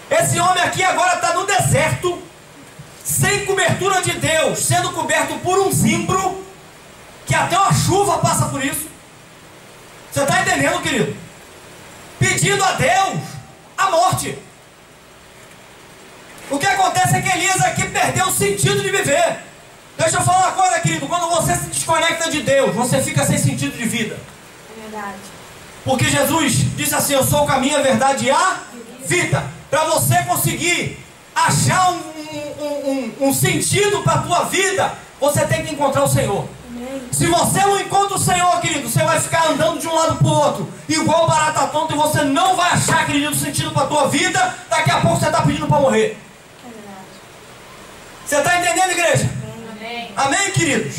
Speaker 1: Esse homem aqui agora está no deserto, sem cobertura de Deus, sendo coberto por um zimbro, que até uma chuva passa por isso. Você está entendendo, querido? Pedindo a Deus a morte. O que acontece é que Elias aqui perdeu o sentido de viver. Deixa eu falar uma coisa, querido. Quando você se desconecta de Deus, você fica sem sentido de vida.
Speaker 2: É verdade.
Speaker 1: Porque Jesus disse assim: eu sou o caminho, a verdade e a vida. Para você conseguir achar um sentido para a tua vida, você tem que encontrar o Senhor. Se você não encontra o Senhor, querido, você vai ficar andando de um lado para o outro, igual barata tonta, e você não vai achar, querido, sentido para a tua vida. Daqui a pouco você está pedindo para morrer.
Speaker 2: É verdade.
Speaker 1: Você está entendendo, igreja?
Speaker 2: Amém.
Speaker 1: Amém, queridos?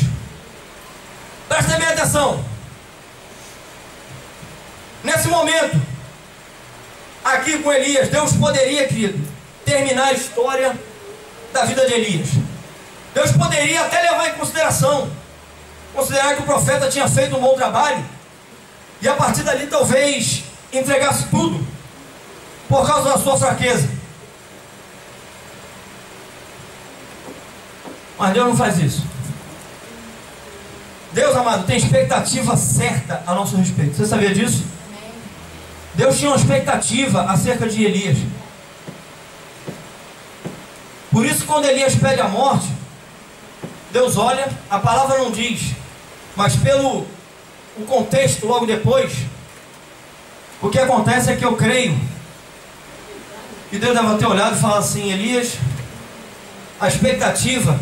Speaker 1: Prestem bem atenção. Nesse momento, aqui com Elias, Deus poderia, querido, terminar a história da vida de Elias. Deus poderia até levar em consideração, considerar que o profeta tinha feito um bom trabalho, e a partir dali talvez entregasse tudo por causa da sua fraqueza. Mas Deus não faz isso. Deus, amado, tem expectativa certa a nosso respeito. Você sabia disso? Deus tinha uma expectativa acerca de Elias. Por isso, quando Elias pede a morte, Deus olha, a palavra não diz, mas pelo o contexto logo depois, o que acontece é que eu creio que Deus deve ter olhado e falar assim: Elias, a expectativa,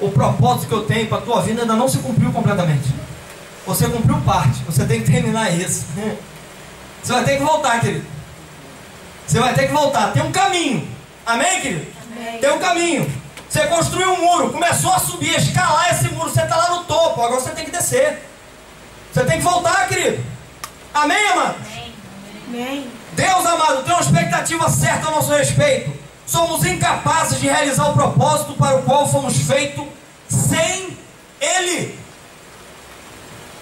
Speaker 1: o propósito que eu tenho para a tua vida ainda não se cumpriu completamente. Você cumpriu parte, você tem que terminar isso. Você vai ter que voltar, querido. Você vai ter que voltar. Tem um caminho. Amém, querido?
Speaker 2: Amém.
Speaker 1: Tem um caminho. Você construiu um muro, começou a subir, a escalar esse muro. Você está lá no topo, agora você tem que descer. Você tem que voltar, querido. Amém, amado?
Speaker 2: Amém.
Speaker 1: Deus, amado, tem uma expectativa certa a nosso respeito. Somos incapazes de realizar o propósito para o qual fomos feitos sem Ele.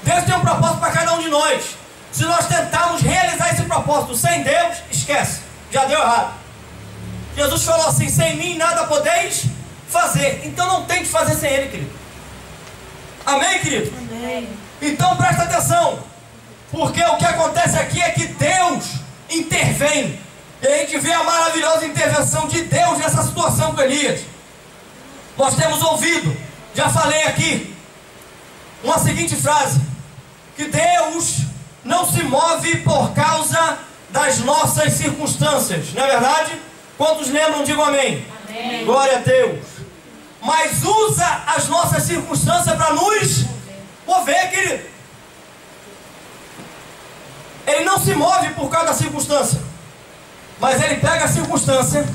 Speaker 1: Deus tem um propósito para cada um de nós. Se nós tentarmos realizar esse propósito sem Deus, esquece, já deu errado. Jesus falou assim: sem mim nada podeis fazer. Então não tem que fazer sem Ele, querido. Amém, querido?
Speaker 2: Amém.
Speaker 1: Então presta atenção, porque o que acontece aqui é que Deus intervém. E a gente vê a maravilhosa intervenção de Deus nessa situação com Elias. Nós temos ouvido, já falei aqui, uma seguinte frase: que Deus não se move por causa das nossas circunstâncias. Não é verdade? Quantos lembram? Digam amém.
Speaker 2: Amém.
Speaker 1: Glória a Deus. Mas usa as nossas circunstâncias para nos mover, querido. Ele não se move por causa da circunstância, mas ele pega a circunstância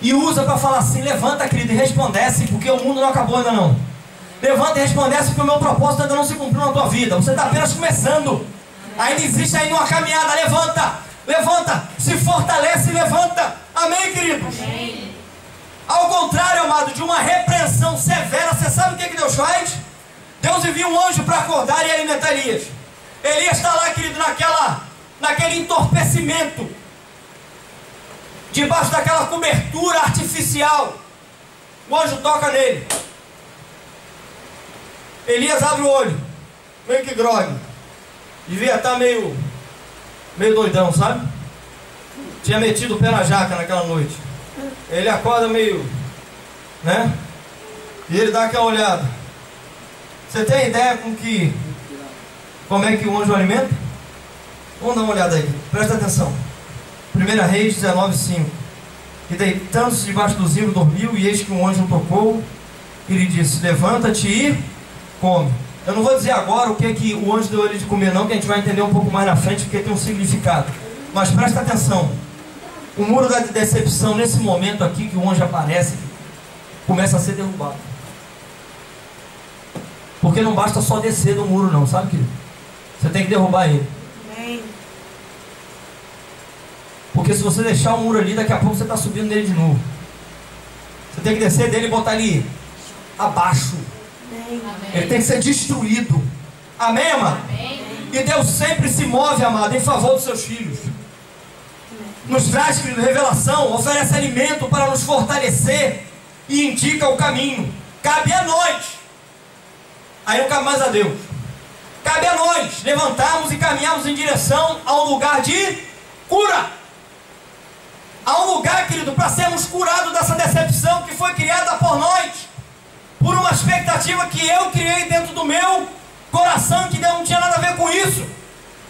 Speaker 1: e usa para falar assim: levanta, querido, e resplandece, porque o mundo não acabou ainda não. Levanta e resplandece, porque o meu propósito ainda não se cumpriu na tua vida. Você está apenas começando. Ainda existe ainda uma caminhada. Levanta, levanta, se fortalece e levanta. Amém, querido?
Speaker 2: Amém.
Speaker 1: Ao contrário, amado, de uma repreensão severa, você sabe o que Deus faz? Deus envia um anjo para acordar e alimentar Elias. Elias está lá, querido, naquele entorpecimento, debaixo daquela cobertura artificial. O anjo toca nele. Elias abre o olho, meio que grogue. Devia estar meio doidão, sabe? Tinha metido o pé na jaca naquela noite. Ele acorda meio, né? E ele dá aquela olhada. Você tem ideia como é que o anjo alimenta? Vamos dar uma olhada aí, presta atenção. 1 Reis 19:5. E deitando-se debaixo do zimbro dormiu, e eis que um anjo tocou e lhe disse: levanta-te e come. Eu não vou dizer agora o que o anjo deu ele de comer não, que a gente vai entender um pouco mais na frente, porque tem um significado. Mas presta atenção. O muro da decepção, nesse momento aqui que o anjo aparece, começa a ser derrubado. Porque não basta só descer do muro não, sabe, querido? Você tem que derrubar ele.
Speaker 2: Amém.
Speaker 1: Porque se você deixar o muro ali, daqui a pouco você está subindo nele de novo. Você tem que descer dele e botar ele abaixo. Ele tem que ser destruído. Amém, amado? E Deus sempre se move, amado, em favor dos seus filhos. Nos traz, querido, revelação, oferece alimento para nos fortalecer e indica o caminho. Cabe a nós. Aí não cabe mais a Deus. Cabe a nós levantarmos e caminharmos em direção a um lugar de cura. A um lugar, querido, para sermos curados dessa decepção que foi criada por nós, por uma expectativa que eu criei dentro do meu coração, que Deus não tinha nada a ver com isso.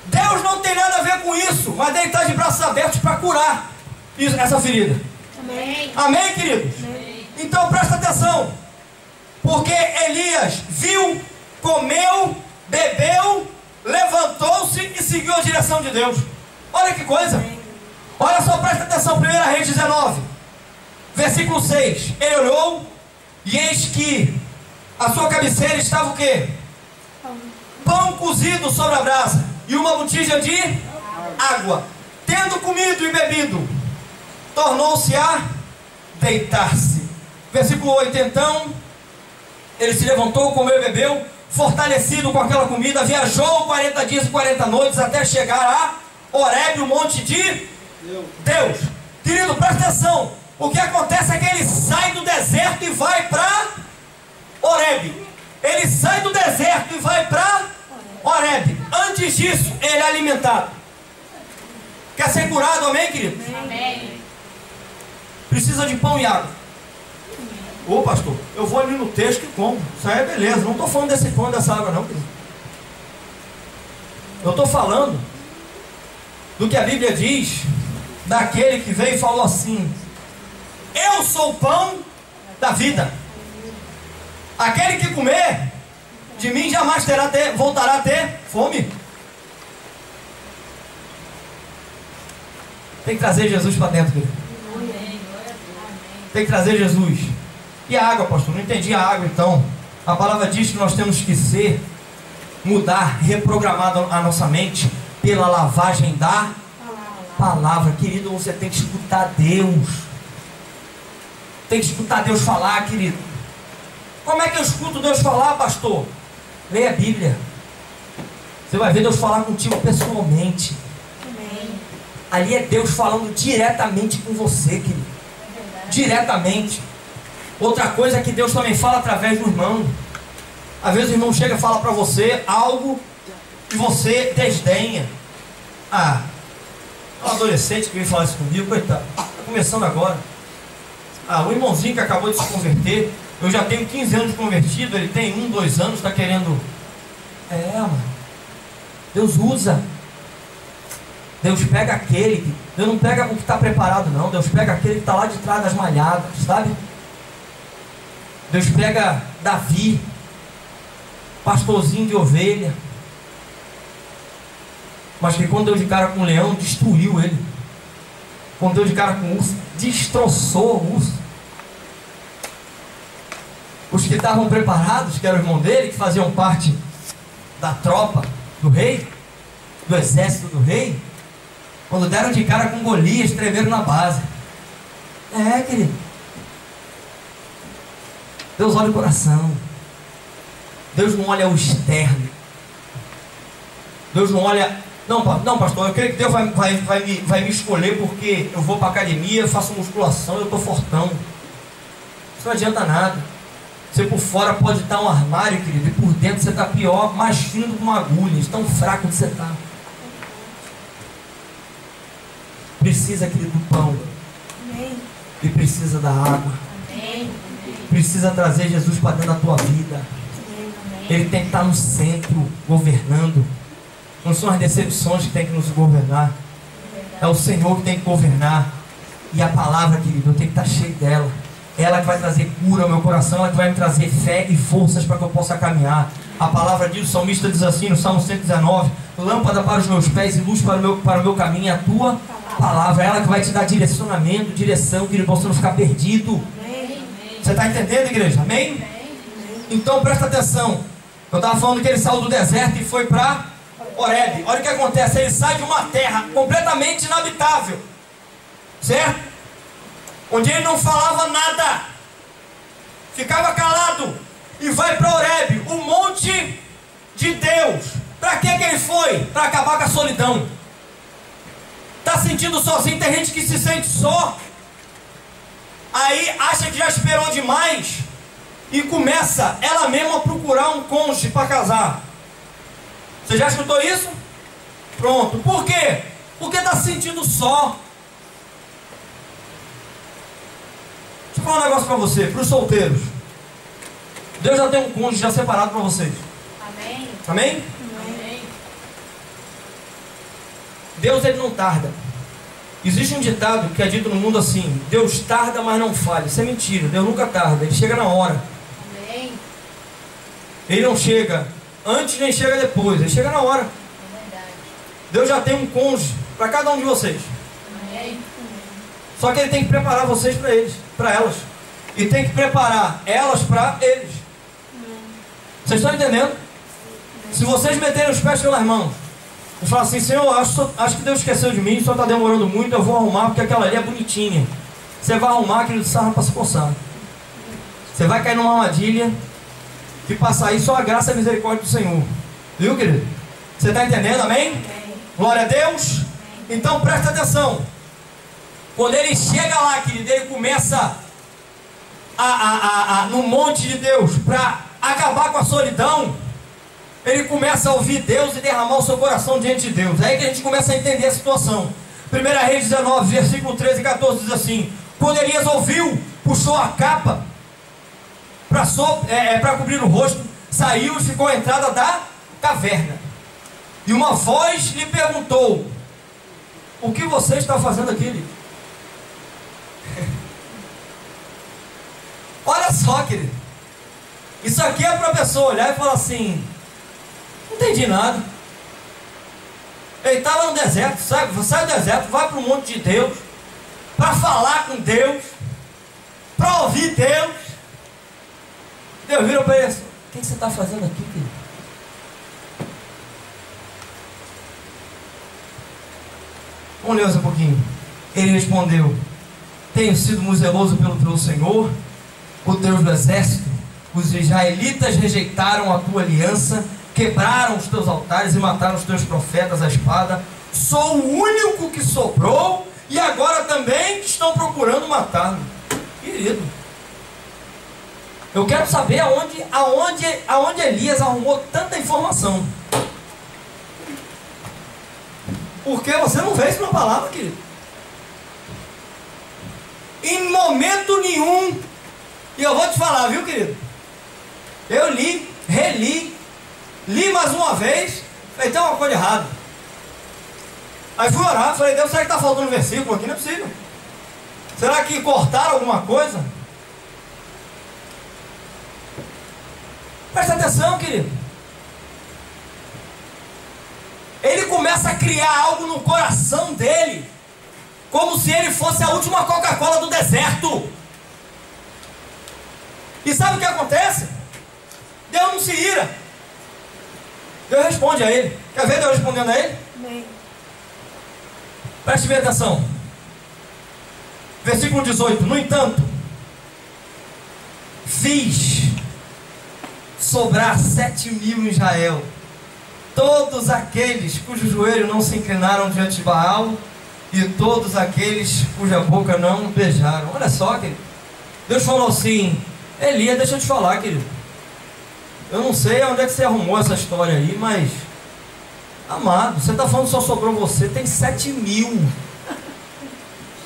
Speaker 1: Deus não tem nada a ver com isso, mas Ele está de braços abertos para curar essa ferida.
Speaker 2: Amém.
Speaker 1: Amém, queridos?
Speaker 2: Amém.
Speaker 1: Então presta atenção, porque Elias viu, comeu, bebeu, levantou-se e seguiu a direção de Deus. Olha que coisa. Olha só, presta atenção, 1 Reis 19, versículo 6. Ele olhou e eis que a sua cabeceira estava o quê? Pão cozido sobre a brasa e uma botija de água. Tendo comido e bebido, tornou-se a deitar-se. Versículo 8. Então ele se levantou, comeu e bebeu, fortalecido com aquela comida, viajou 40 dias e 40 noites até chegar a Horebe, o monte de Deus. Querido, presta atenção. O que acontece é que ele sai do deserto e vai para Horebe. Ele sai do deserto e vai para Horebe. Antes disso, ele é alimentado. Quer ser curado, amém, querido?
Speaker 2: Amém.
Speaker 1: Precisa de pão e água. Ô pastor, eu vou ali no texto e como. Isso aí é beleza. Não estou falando desse pão e dessa água não, querido. Eu estou falando do que a Bíblia diz daquele que veio e falou assim: eu sou o pão da vida. Aquele que comer de mim jamais voltará a ter fome. Tem que trazer Jesus para dentro, querido. Tem que trazer Jesus. E a água, pastor? Não entendi a água então. A palavra diz que nós temos que mudar, reprogramar a nossa mente pela lavagem da palavra. Querido, você tem que escutar Deus. Tem que escutar Deus falar, querido. Como é que eu escuto Deus falar, pastor? Leia a Bíblia. Você vai ver Deus falar contigo pessoalmente. Ali é Deus falando diretamente com você, querido. Diretamente. Outra coisa é que Deus também fala através do irmão. Às vezes o irmão chega e fala para você algo que você desdenha. Um adolescente que veio falar isso comigo, coitado, está começando agora. O irmãozinho que acabou de se converter, eu já tenho 15 anos de convertido, ele tem 1, 2 anos, está querendo. Mano, Deus usa. Deus pega aquele, Deus não pega o que está preparado não, Deus pega aquele que está lá de trás das malhadas, sabe? Deus pega Davi, pastorzinho de ovelha, mas que quando deu de cara com o leão, destruiu ele. Quando deu de cara com o urso, destroçou o urso. Os que estavam preparados, que eram o irmão dele, que faziam parte da tropa do rei, do exército do rei, quando deram de cara com Golias, tremeram na base. Querido, Deus olha o coração. Deus não olha o externo. Deus não olha... Não, pastor, eu creio que Deus vai me escolher porque eu vou para a academia, eu faço musculação, eu estou fortão. Isso não adianta nada. Você por fora pode estar um armário, querido, e por dentro você está pior, mais fino do que uma agulha, de tão fraco que você está. Precisa, querido, do pão.
Speaker 2: Amém.
Speaker 1: E precisa da água.
Speaker 2: Amém.
Speaker 1: Precisa trazer Jesus para dentro da tua vida. Ele tem que estar no centro, governando. Não são as decepções que tem que nos governar. É o Senhor que tem que governar. E a palavra, querido, eu tenho que estar cheio dela. Ela que vai trazer cura ao meu coração. Ela que vai me trazer fé e forças para que eu possa caminhar. A palavra diz, o salmista diz assim no Salmo 119: lâmpada para os meus pés e luz para o meu caminho é a tua palavra. Ela que vai te dar direcionamento, direção, querido, para você não ficar perdido. Você está entendendo, igreja? Amém? Então presta atenção. Eu estava falando que ele saiu do deserto e foi para Horebe. Olha o que acontece, ele sai de uma terra completamente inabitável. certo? Onde ele não falava nada, ficava calado, e vai para Horebe, o monte de Deus. Para que ele foi? Para acabar com a solidão. Está sentindo sozinho? Tem gente que se sente só, aí acha que já esperou demais e começa ela mesma a procurar um cônjuge para casar. Você já escutou isso? Pronto. Por quê? Porque está se sentindo só. Deixa eu falar um negócio para você, para os solteiros. Deus já tem um cônjuge já separado para vocês.
Speaker 2: Amém?
Speaker 1: Amém?
Speaker 2: Amém.
Speaker 1: Deus, ele não tarda. Existe um ditado que é dito no mundo assim: Deus tarda, mas não falha. Isso é mentira. Deus nunca tarda, ele chega na hora.
Speaker 2: Amém.
Speaker 1: Ele não chega antes nem chega depois, ele chega na hora.
Speaker 2: É verdade.
Speaker 1: Deus já tem um cônjuge para cada um de vocês.
Speaker 2: Amém.
Speaker 1: Só que ele tem que preparar vocês para eles, para elas. E tem que preparar elas para eles. Vocês estão entendendo? Se vocês meterem os pés pelas mãos e falar assim: Senhor, acho que Deus esqueceu de mim, só está demorando muito, eu vou arrumar porque aquela ali é bonitinha. Você vai arrumar, querido, sarra para se coçar. Você vai cair numa armadilha que passar aí só a graça e a misericórdia do Senhor. Viu, querido? Você está entendendo? Amém?
Speaker 2: Amém.
Speaker 1: Glória a Deus. Então presta atenção. Quando ele chega lá, querido, ele começa no monte de Deus para acabar com a solidão. Ele começa a ouvir Deus e derramar o seu coração diante de Deus. É aí que a gente começa a entender a situação. 1 Reis 19, versículo 13 e 14 diz assim: quando Elias ouviu, puxou a capa para cobrir o rosto, saiu e ficou à entrada da caverna. E uma voz lhe perguntou: o que você está fazendo aqui, Elias? Olha só, querido. Isso aqui é para a pessoa olhar e falar assim: não entendi nada. Ele estava no deserto, sai do deserto, vai para o monte de Deus, para falar com Deus, para ouvir Deus. Deus vira para ele: o que você está fazendo aqui, querido? Vamos ler um pouquinho. Ele respondeu: tenho sido muito zeloso pelo teu Senhor, o Deus do exército. Os israelitas rejeitaram a tua aliança, quebraram os teus altares e mataram os teus profetas à espada. Sou o único que sobrou e agora também estão procurando matar-me. Querido, eu quero saber aonde Elias arrumou tanta informação. Porque você não vê isso na palavra, querido. Em momento nenhum. E eu vou te falar, viu, querido? Eu li, reli, li mais uma vez, falei: tem uma coisa errada. Aí fui orar, falei: Deus, será que está faltando um versículo aqui? Não é possível. Será que cortaram alguma coisa? Presta atenção, querido. Ele começa a criar algo no coração dele, como se ele fosse a última Coca-Cola do deserto. E sabe o que acontece? Deus não se ira. Deus responde a ele. Quer ver Deus respondendo a ele?
Speaker 2: Amém.
Speaker 1: Preste bem atenção. Versículo 18. No entanto, fiz sobrar 7.000 em Israel, todos aqueles cujos joelhos não se inclinaram diante de Baal, e todos aqueles cuja boca não beijaram. Olha só, querido. Deus falou assim: Elias, deixa eu te falar, querido. Eu não sei onde é que você arrumou essa história aí, mas, amado, você está falando que só sobrou você. Tem 7.000.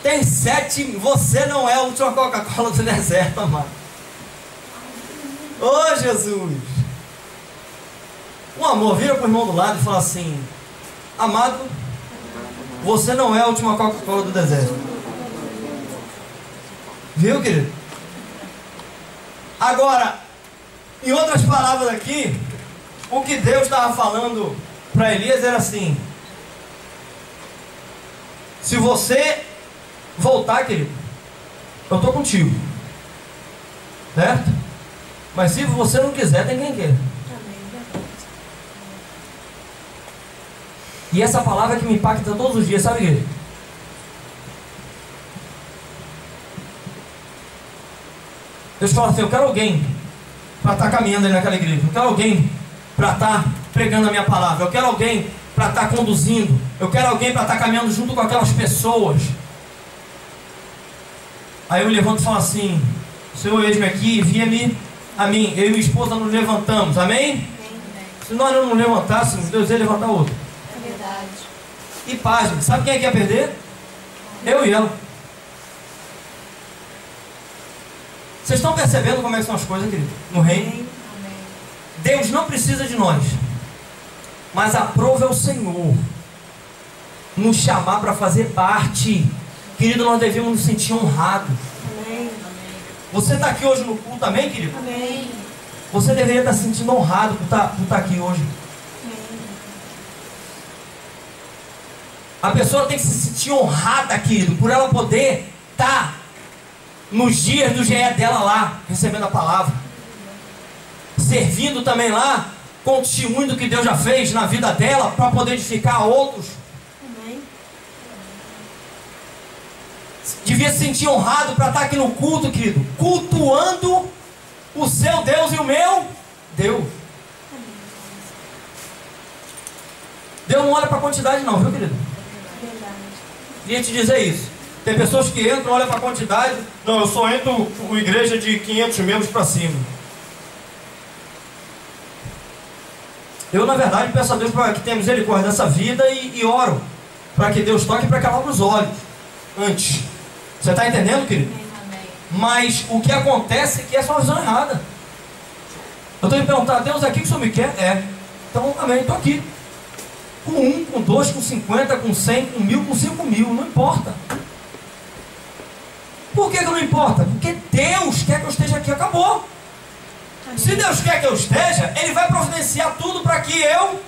Speaker 1: Tem 7.000. Você não é a última Coca-Cola do deserto, amado. Ô, Jesus. Um amor, vira para o irmão do lado e fala assim: amado, você não é a última Coca-Cola do deserto. Viu, querido? Agora, em outras palavras aqui, o que Deus estava falando para Elias era assim: se você voltar, querido, eu estou contigo, certo? Mas se você não quiser, tem quem quer. E essa palavra que me impacta todos os dias, sabe, querido? Deus fala assim: eu quero alguém para estar caminhando aí naquela igreja. Eu quero alguém para estar pregando a minha palavra. Eu quero alguém para estar conduzindo. Eu quero alguém para estar caminhando junto com aquelas pessoas. Aí eu levanto e falo assim: Senhor, eis-me aqui, envia-me a mim. Eu e minha esposa nos levantamos. Amém?
Speaker 2: Amém.
Speaker 1: Se nós não nos levantássemos, Deus ia levantar outro.
Speaker 2: É verdade.
Speaker 1: E paz, gente. Sabe quem é que ia perder? Eu e ela. Vocês estão percebendo como é que são as coisas, querido? No reino.
Speaker 2: Amém.
Speaker 1: Deus não precisa de nós, mas aprova é o Senhor nos chamar para fazer parte. Querido, nós devemos nos sentir honrados.
Speaker 2: Amém.
Speaker 1: Você está aqui hoje no culto, amém, querido?
Speaker 2: Amém.
Speaker 1: Você deveria estar se sentindo honrado por estar aqui hoje.
Speaker 2: Amém.
Speaker 1: A pessoa tem que se sentir honrada, querido, por ela poder estar nos dias do GE dela lá, recebendo a palavra, servindo também lá, com o testemunho do que Deus já fez na vida dela, para poder edificar outros.
Speaker 2: Amém.
Speaker 1: Devia se sentir honrado para estar aqui no culto, querido, cultuando o seu Deus e o meu Deus. Deus não olha para a quantidade não, viu, querido?
Speaker 2: Verdade.
Speaker 1: Queria te dizer isso. Tem pessoas que entram, olham para a quantidade. Não, eu só entro com igreja de 500 membros para cima. Eu, na verdade, peço a Deus para que tenha misericórdia dessa vida e oro para que Deus toque para que ela abra os olhos antes. Você está entendendo, querido?
Speaker 2: Amém.
Speaker 1: Mas o que acontece é que essa é uma visão errada. Eu estou me perguntando: Deus, é aqui que o Senhor me quer? É. Então, amém, estou aqui. Com 1, com 2, com 50, com 100, com 1000, com 5.000, não importa. Por que não importa? Porque Deus quer que eu esteja aqui, acabou.
Speaker 2: Amém.
Speaker 1: Se Deus quer que eu esteja, Ele vai providenciar tudo para que eu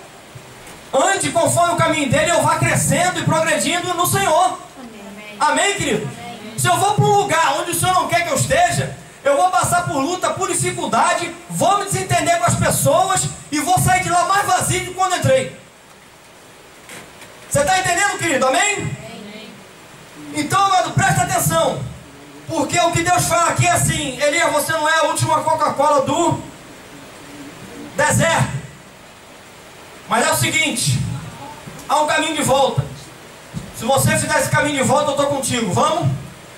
Speaker 1: ande conforme o caminho dele, eu vá crescendo e progredindo no Senhor.
Speaker 2: Amém.
Speaker 1: Amém, querido?
Speaker 2: Amém.
Speaker 1: Se eu vou para um lugar onde o Senhor não quer que eu esteja, eu vou passar por luta, por dificuldade, vou me desentender com as pessoas e vou sair de lá mais vazio do que quando entrei. Você está entendendo, querido? Amém?
Speaker 2: Amém.
Speaker 1: Então, amado, presta atenção. Porque o que Deus fala aqui é assim: Elias, você não é a última Coca-Cola do deserto. Mas é o seguinte: há um caminho de volta. Se você fizer esse caminho de volta, eu estou contigo, vamos?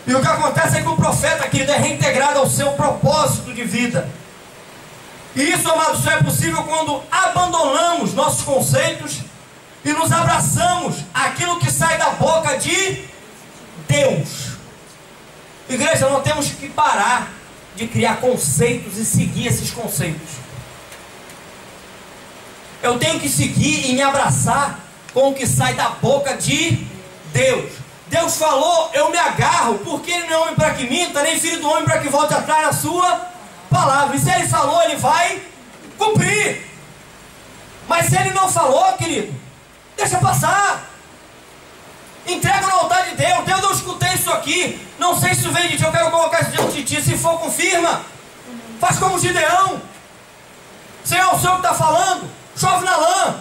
Speaker 1: E o que acontece é que o profeta, querido, é reintegrado ao seu propósito de vida. E isso, amado, só é possível quando abandonamos nossos conceitos e nos abraçamos àquilo que sai da boca de Deus. Igreja, nós temos que parar de criar conceitos e seguir esses conceitos. Eu tenho que seguir e me abraçar com o que sai da boca de Deus. Deus falou, eu me agarro, porque Ele não é homem para que minta, nem filho do homem para que volte atrás na sua palavra. E se Ele falou, Ele vai cumprir. Mas se Ele não falou, querido, deixa passar. Entrega no altar de Deus. Deus, eu escutei isso aqui, não sei se isso vem de ti, eu quero colocar isso diante de ti. Se for, confirma. Faz como Gideão. Senhor, o Senhor que está falando, chove na lã.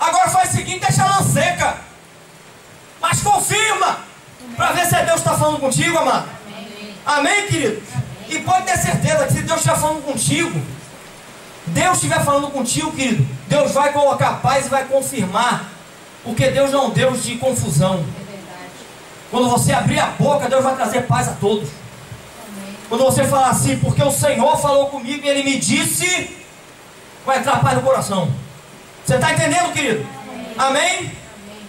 Speaker 1: Agora faz o seguinte, deixa a lã seca, mas confirma, para ver se Deus está falando contigo, amado. Amém, querido? E pode ter certeza que se Deus estiver falando contigo, Deus estiver falando contigo, querido, Deus vai colocar paz e vai confirmar. Porque Deus não é um Deus de confusão.
Speaker 2: É verdade.
Speaker 1: Quando você abrir a boca, Deus vai trazer paz a todos.
Speaker 2: Amém.
Speaker 1: Quando você falar assim, porque o Senhor falou comigo e Ele me disse, vai entrar paz no coração. Você está entendendo, querido? Amém?
Speaker 2: Amém.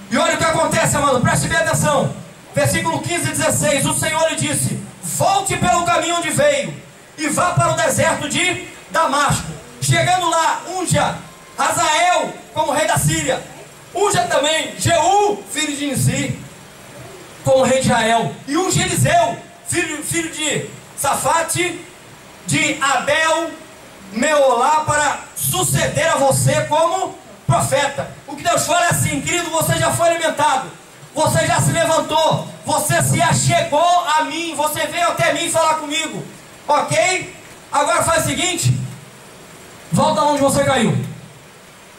Speaker 1: E olha o que acontece, amado, preste bem atenção. Versículo 15 e 16, o Senhor lhe disse: volte pelo caminho onde veio e vá para o deserto de Damasco. Chegando lá, unja Hazael como rei da Síria. Unja também Jeú, filho de Nissi, como rei de Israel. E unja Eliseu, filho de Safate, de Abel Meolá, para suceder a você como profeta. O que Deus fala é assim, querido, você já foi alimentado, você já se levantou, você se achegou a mim, você veio até mim falar comigo, ok? Agora faz o seguinte, volta onde você caiu,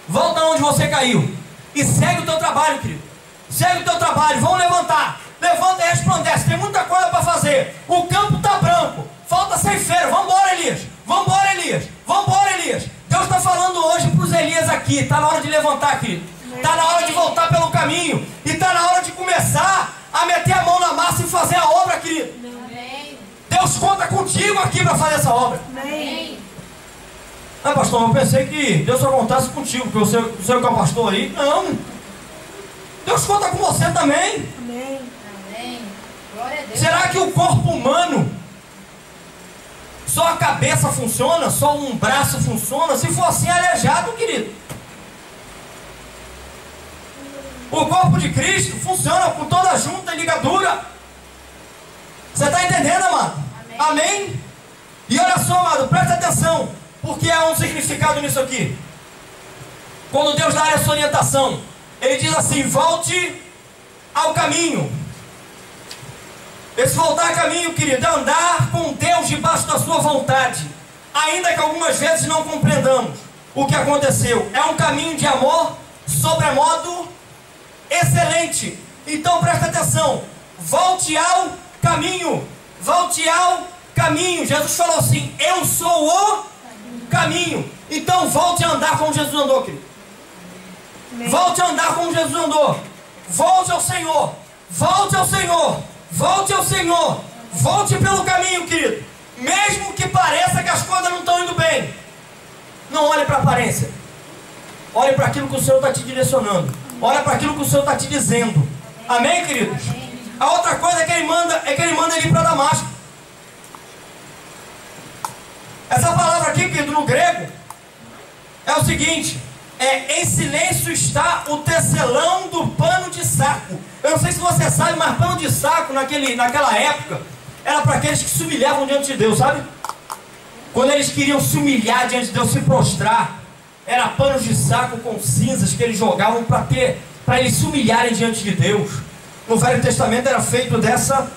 Speaker 1: volta onde você caiu e segue o teu trabalho, querido. Segue o teu trabalho, vamos levantar. Levanta e resplandece, tem muita coisa para fazer. O campo está branco, falta 6 mortífero. Vambora, Elias. Vambora, Elias. Vambora, Elias. Deus está falando hoje para os Elias aqui. Está na hora de levantar, querido. Está na hora de voltar pelo caminho. E está na hora de começar a meter a mão na massa e fazer a obra, querido.
Speaker 2: Amém.
Speaker 1: Deus conta contigo aqui para fazer essa obra.
Speaker 2: Amém.
Speaker 1: Ah, pastor, eu pensei que Deus só contasse contigo, porque você que é o pastor aí. Não. Deus conta com você também.
Speaker 2: Amém. Amém. Glória a Deus.
Speaker 1: Será que o corpo humano, só a cabeça funciona, só um braço funciona? Se for assim, é aleijado, querido. O corpo de Cristo funciona com toda a junta e ligadura. Você está entendendo, amado?
Speaker 2: Amém.
Speaker 1: Amém? E olha só, amado, presta atenção, porque há um significado nisso aqui. Quando Deus dá essa orientação, Ele diz assim: volte ao caminho. Esse voltar ao caminho, querido, é andar com Deus debaixo da sua vontade, ainda que algumas vezes não compreendamos o que aconteceu. É um caminho de amor sobremodo excelente. Então presta atenção, volte ao caminho. Volte ao caminho. Jesus falou assim: eu sou o caminho. Então volte a andar como Jesus andou, querido. Volte a andar como Jesus andou. Volte ao Senhor. Volte ao Senhor. Volte ao Senhor. Volte pelo caminho, querido. Mesmo que pareça que as coisas não estão indo bem, não olhe para a aparência. Olhe para aquilo que o Senhor está te direcionando. Olhe para aquilo que o Senhor está te dizendo. Amém, queridos? A outra coisa que Ele manda ele ir para Damasco. Essa palavra aqui, querido, no grego, é o seguinte: em silêncio está o tecelão do pano de saco. Eu não sei se você sabe, mas pano de saco naquela época era para aqueles que se humilhavam diante de Deus, sabe? Quando eles queriam se humilhar diante de Deus, se prostrar, era panos de saco com cinzas que eles jogavam para eles se humilharem diante de Deus. No Velho Testamento era feito dessa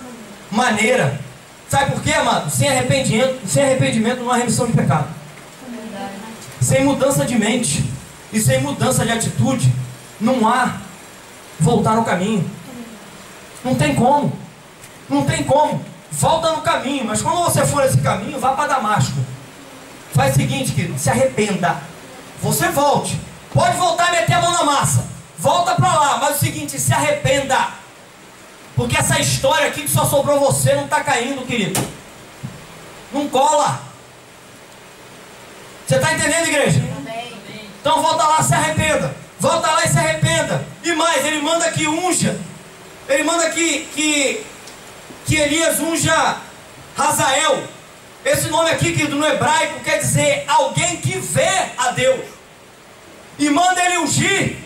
Speaker 1: maneira. Sabe por quê, amado? Sem arrependimento não há remissão de pecado. Sem mudança de mente e sem mudança de atitude, não há voltar no caminho. Não tem como. Não tem como. Volta no caminho. Mas quando você for nesse caminho, vá para Damasco. Faz o seguinte, querido, se arrependa. Você volte. Pode voltar e meter a mão na massa. Volta para lá. Mas o seguinte, se arrependa. Porque essa história aqui que só sobrou você não está caindo, querido. Não cola. Você está entendendo, igreja? Então volta lá, se arrependa. Volta lá e se arrependa. E mais, Ele manda que unja. Ele manda que Elias unja Hazael. Esse nome aqui, querido, no hebraico quer dizer alguém que vê a Deus. E manda ele ungir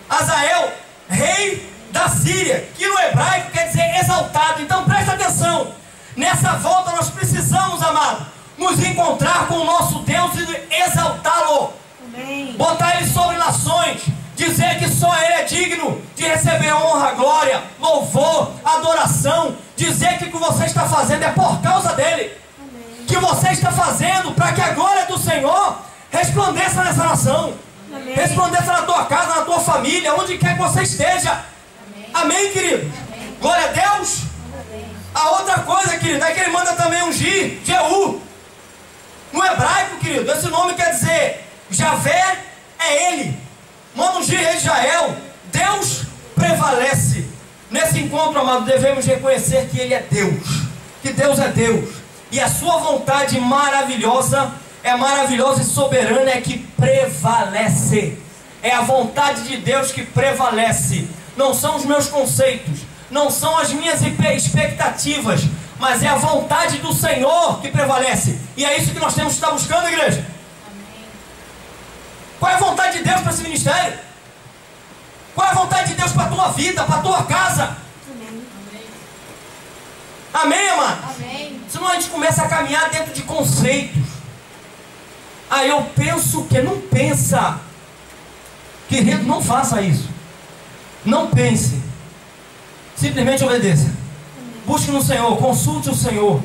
Speaker 1: Hazael, rei da Síria, que no hebraico quer dizer exaltado. Então presta atenção. Nessa volta nós precisamos, amado, nos encontrar com o nosso Deus e exaltá-lo. Botar Ele sobre nações. Dizer que só Ele é digno de receber honra, glória, louvor, adoração. Dizer que o que você está fazendo é por causa dEle. Amém. Que você está fazendo para que a glória do Senhor resplandeça nessa nação. Amém. Resplandeça na tua casa, na tua família, onde quer que você esteja. Amém, amém, querido? Amém. Glória a Deus. Amém. A outra coisa, querido, é que Ele manda também ungir Jeú. No hebraico, querido, esse nome quer dizer Javé é Ele. Manda ungir rei de Israel. Deus prevalece. Nesse encontro, amado, devemos reconhecer que Ele é Deus. Que Deus é Deus. E a sua vontade maravilhosa, e soberana, é que prevalece. É a vontade de Deus que prevalece. Não são os meus conceitos, não são as minhas expectativas, mas é a vontade do Senhor que prevalece. E é isso que nós temos que estar buscando, igreja. Qual é a vontade de Deus para esse ministério? Qual é a vontade de Deus para a tua vida, para a tua casa? Amém. Amém, amado? Amém. Senão a gente começa a caminhar dentro de conceitos. Aí eu penso que não pensa. Querido, não faça isso. Não pense. Simplesmente obedeça. Busque no Senhor, consulte o Senhor.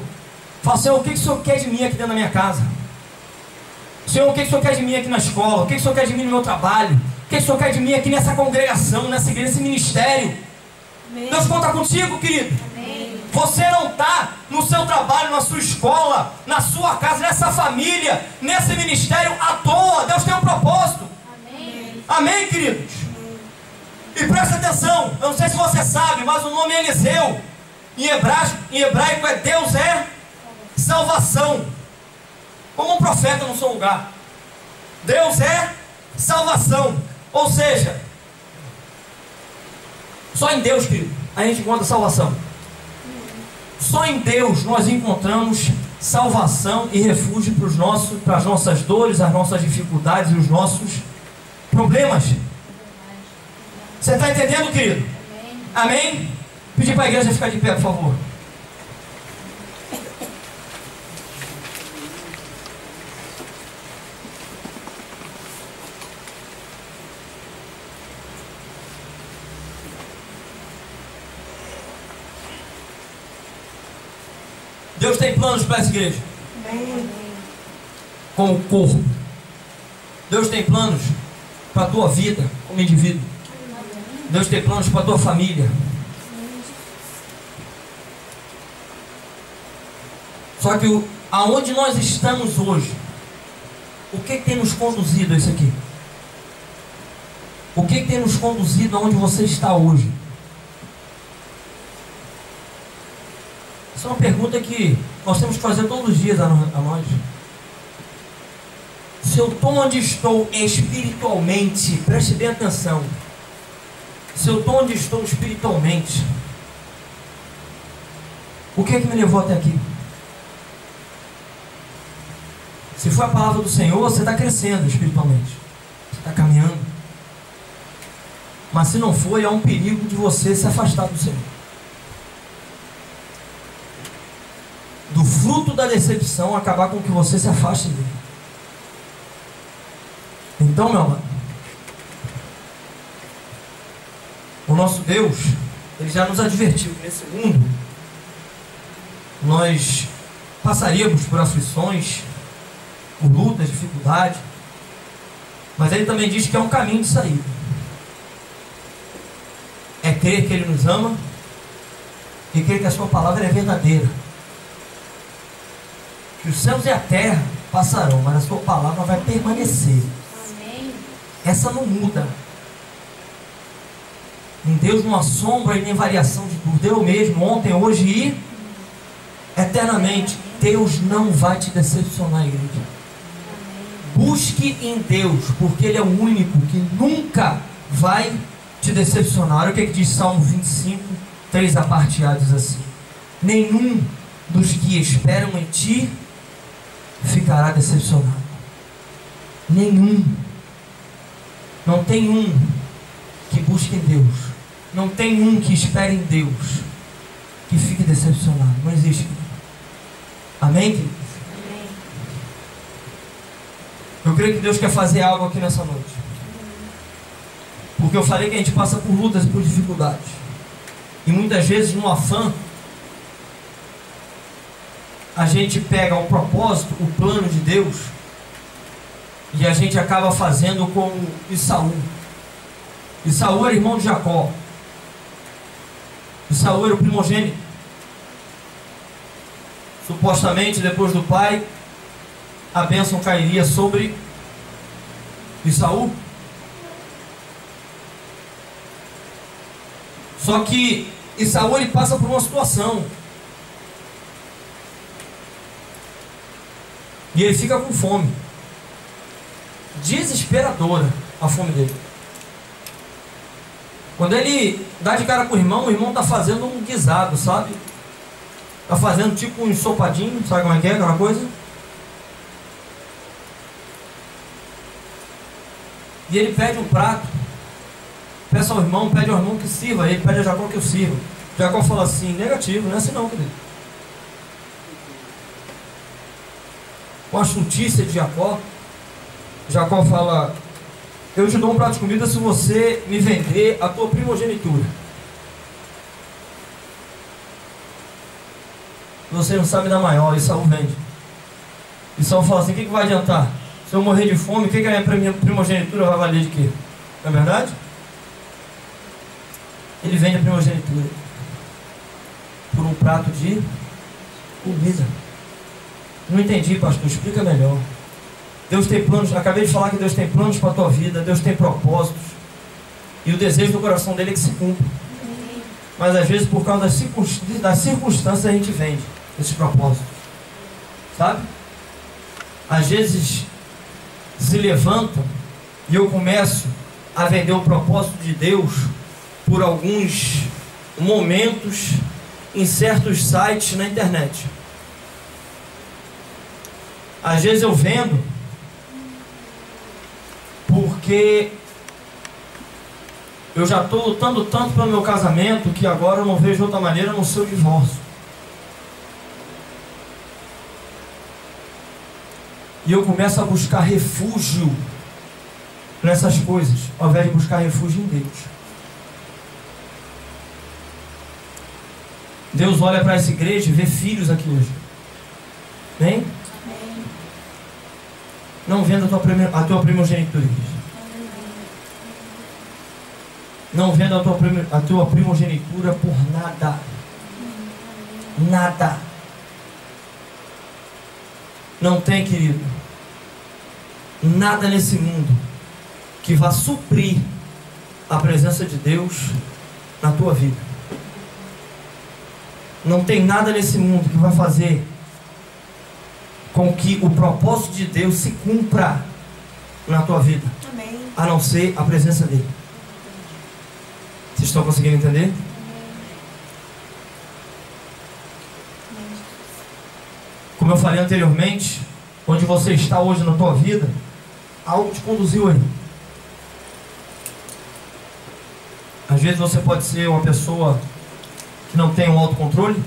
Speaker 1: Fala, Senhor, o que o Senhor quer de mim aqui dentro da minha casa? Senhor, o que o Senhor quer de mim aqui na escola? O que o Senhor quer de mim no meu trabalho? O que o Senhor quer de mim aqui nessa congregação, nessa igreja, nesse ministério? Amém. Deus conta contigo, querido. Amém. Você não está no seu trabalho, na sua escola, na sua casa, nessa família, nesse ministério à toa. Deus tem um propósito.
Speaker 2: Amém.
Speaker 1: Amém, queridos? E presta atenção, eu não sei se você sabe, mas o nome Eliseu, em hebraico é Deus é salvação. Como um profeta no seu lugar. Deus é salvação. Ou seja, só em Deus, querido, a gente encontra salvação. Só em Deus nós encontramos salvação e refúgio para as nossas dores, as nossas dificuldades e os nossos problemas. Você está entendendo, querido? Amém? Pedir para a igreja ficar de pé, por favor. Deus tem planos para essa igreja. Como corpo. Deus tem planos para a tua vida como indivíduo. Deus tem planos para a tua família. Só que aonde nós estamos hoje, o que tem nos conduzido a isso aqui? O que tem nos conduzido aonde você está hoje? Essa é uma pergunta que nós temos que fazer todos os dias a nós. Se eu estou onde estou espiritualmente, preste bem atenção. Se eu estou onde estou espiritualmente, o que é que me levou até aqui? Se for a palavra do Senhor, você está crescendo espiritualmente. Você está caminhando. Mas se não for, há um perigo de você se afastar do Senhor. Do fruto da decepção acabar com que você se afaste dele. Então, meu amado, o nosso Deus, Ele já nos advertiu que nesse mundo nós passaríamos por aflições, por lutas, dificuldades, mas Ele também diz que é um caminho de saída. É crer que Ele nos ama e crer que a sua palavra é verdadeira. Que os céus e a terra passarão, mas a sua palavra vai permanecer.
Speaker 2: Amém.
Speaker 1: Essa não muda. Em Deus não há sombra e nem variação de tudo. Eu mesmo, ontem, hoje e eternamente. Deus não vai te decepcionar, igreja. Busque em Deus, porque Ele é o único que nunca vai te decepcionar. Olha o que diz Salmo 25, 3 a parte A, diz assim: nenhum dos que esperam em ti ficará decepcionado. Nenhum. Não tem um que busque em Deus, não tem um que espere em Deus que fique decepcionado. Não existe. Amém, queridos?
Speaker 2: Amém.
Speaker 1: Eu creio que Deus quer fazer algo aqui nessa noite, porque eu falei que a gente passa por lutas e por dificuldades, e muitas vezes no afã a gente pega o propósito, o plano de Deus, e a gente acaba fazendo como Esaú. Esaú era irmão de Jacó. Esaú era o primogênito. Supostamente, depois do pai, a bênção cairia sobre Esaú. Só que Esaú, ele passa por uma situação, e ele fica com fome. Desesperadora a fome dele. Quando ele dá de cara com o irmão está fazendo um guisado, sabe? Está fazendo tipo um ensopadinho, sabe como é que é aquela coisa? E ele pede um prato, peça ao irmão, pede ao irmão que sirva, ele pede a Jacó que o sirva. Jacó fala assim: negativo, não é assim não, querido. Com a astutícia de Jacó, Jacó fala: eu te dou um prato de comida se você me vender a tua primogenitura. Você não sabe da maior. Esaú vende. Esaú fala assim: o que vai adiantar? Se eu morrer de fome, o que a minha primogenitura vai valer de quê? Não é verdade? Ele vende a primogenitura por um prato de comida. Não entendi, pastor, explica melhor. Deus tem planos, acabei de falar que Deus tem planos para a tua vida, Deus tem propósitos, e o desejo do coração dele é que se cumpra. Mas às vezes por causa das circunstâncias a gente vende esses propósitos, sabe? Às vezes se levanta e eu começo a vender o propósito de Deus por alguns momentos em certos sites na internet. Às vezes eu vendo porque eu já estou lutando tanto pelo meu casamento que agora eu não vejo outra maneira no seu divórcio. E eu começo a buscar refúgio nessas coisas, ao invés de buscar refúgio em Deus. Deus olha para essa igreja e vê filhos aqui hoje. Bem? Não venda a tua primogenitura, igreja. Não venda a tua primogenitura por nada. Nada. Não tem, querido, nada nesse mundo que vá suprir a presença de Deus na tua vida. Não tem nada nesse mundo que vai fazer com que o propósito de Deus se cumpra na tua vida. Amém. A não ser a presença dele. Vocês estão conseguindo entender? Como eu falei anteriormente, onde você está hoje na tua vida, algo te conduziu aí. Às vezes você pode ser uma pessoa que não tem um autocontrole,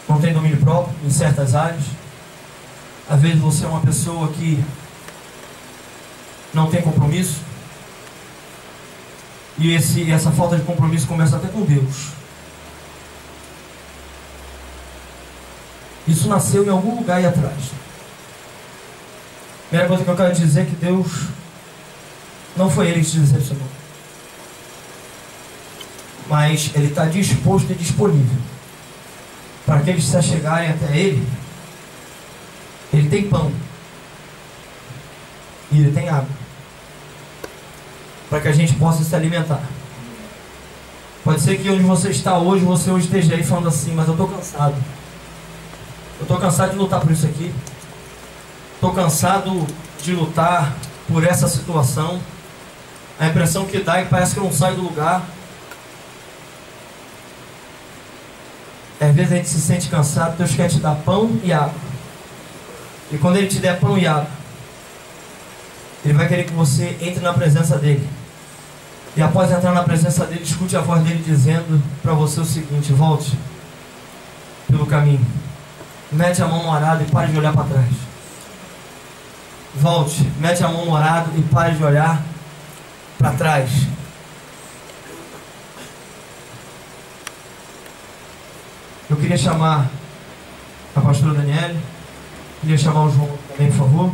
Speaker 1: não tem domínio próprio em certas áreas. Às vezes você é uma pessoa que não tem compromisso, e essa falta de compromisso começa até com Deus. Isso nasceu em algum lugar aí atrás. A primeira coisa que eu quero dizer é que Deus não foi Ele que te decepcionou, mas Ele está disposto e disponível para aqueles que se achegarem até Ele. Ele tem pão e Ele tem água, para que a gente possa se alimentar. Pode ser que onde você está hoje, você hoje esteja aí falando assim: mas eu estou cansado. Eu estou cansado de lutar por isso aqui. Estou cansado de lutar por essa situação. A impressão que dá é que parece que eu não saio do lugar. Às vezes a gente se sente cansado. Deus quer te dar pão e água. E quando Ele te der pão e água, Ele vai querer que você entre na presença dEle. E após entrar na presença dEle, escute a voz dEle dizendo para você o seguinte: volte pelo caminho. Mete a mão no arado e pare de olhar para trás. Volte, mete a mão no arado e pare de olhar para trás. Eu queria chamar a pastora Daniele, queria chamar o João também, por favor.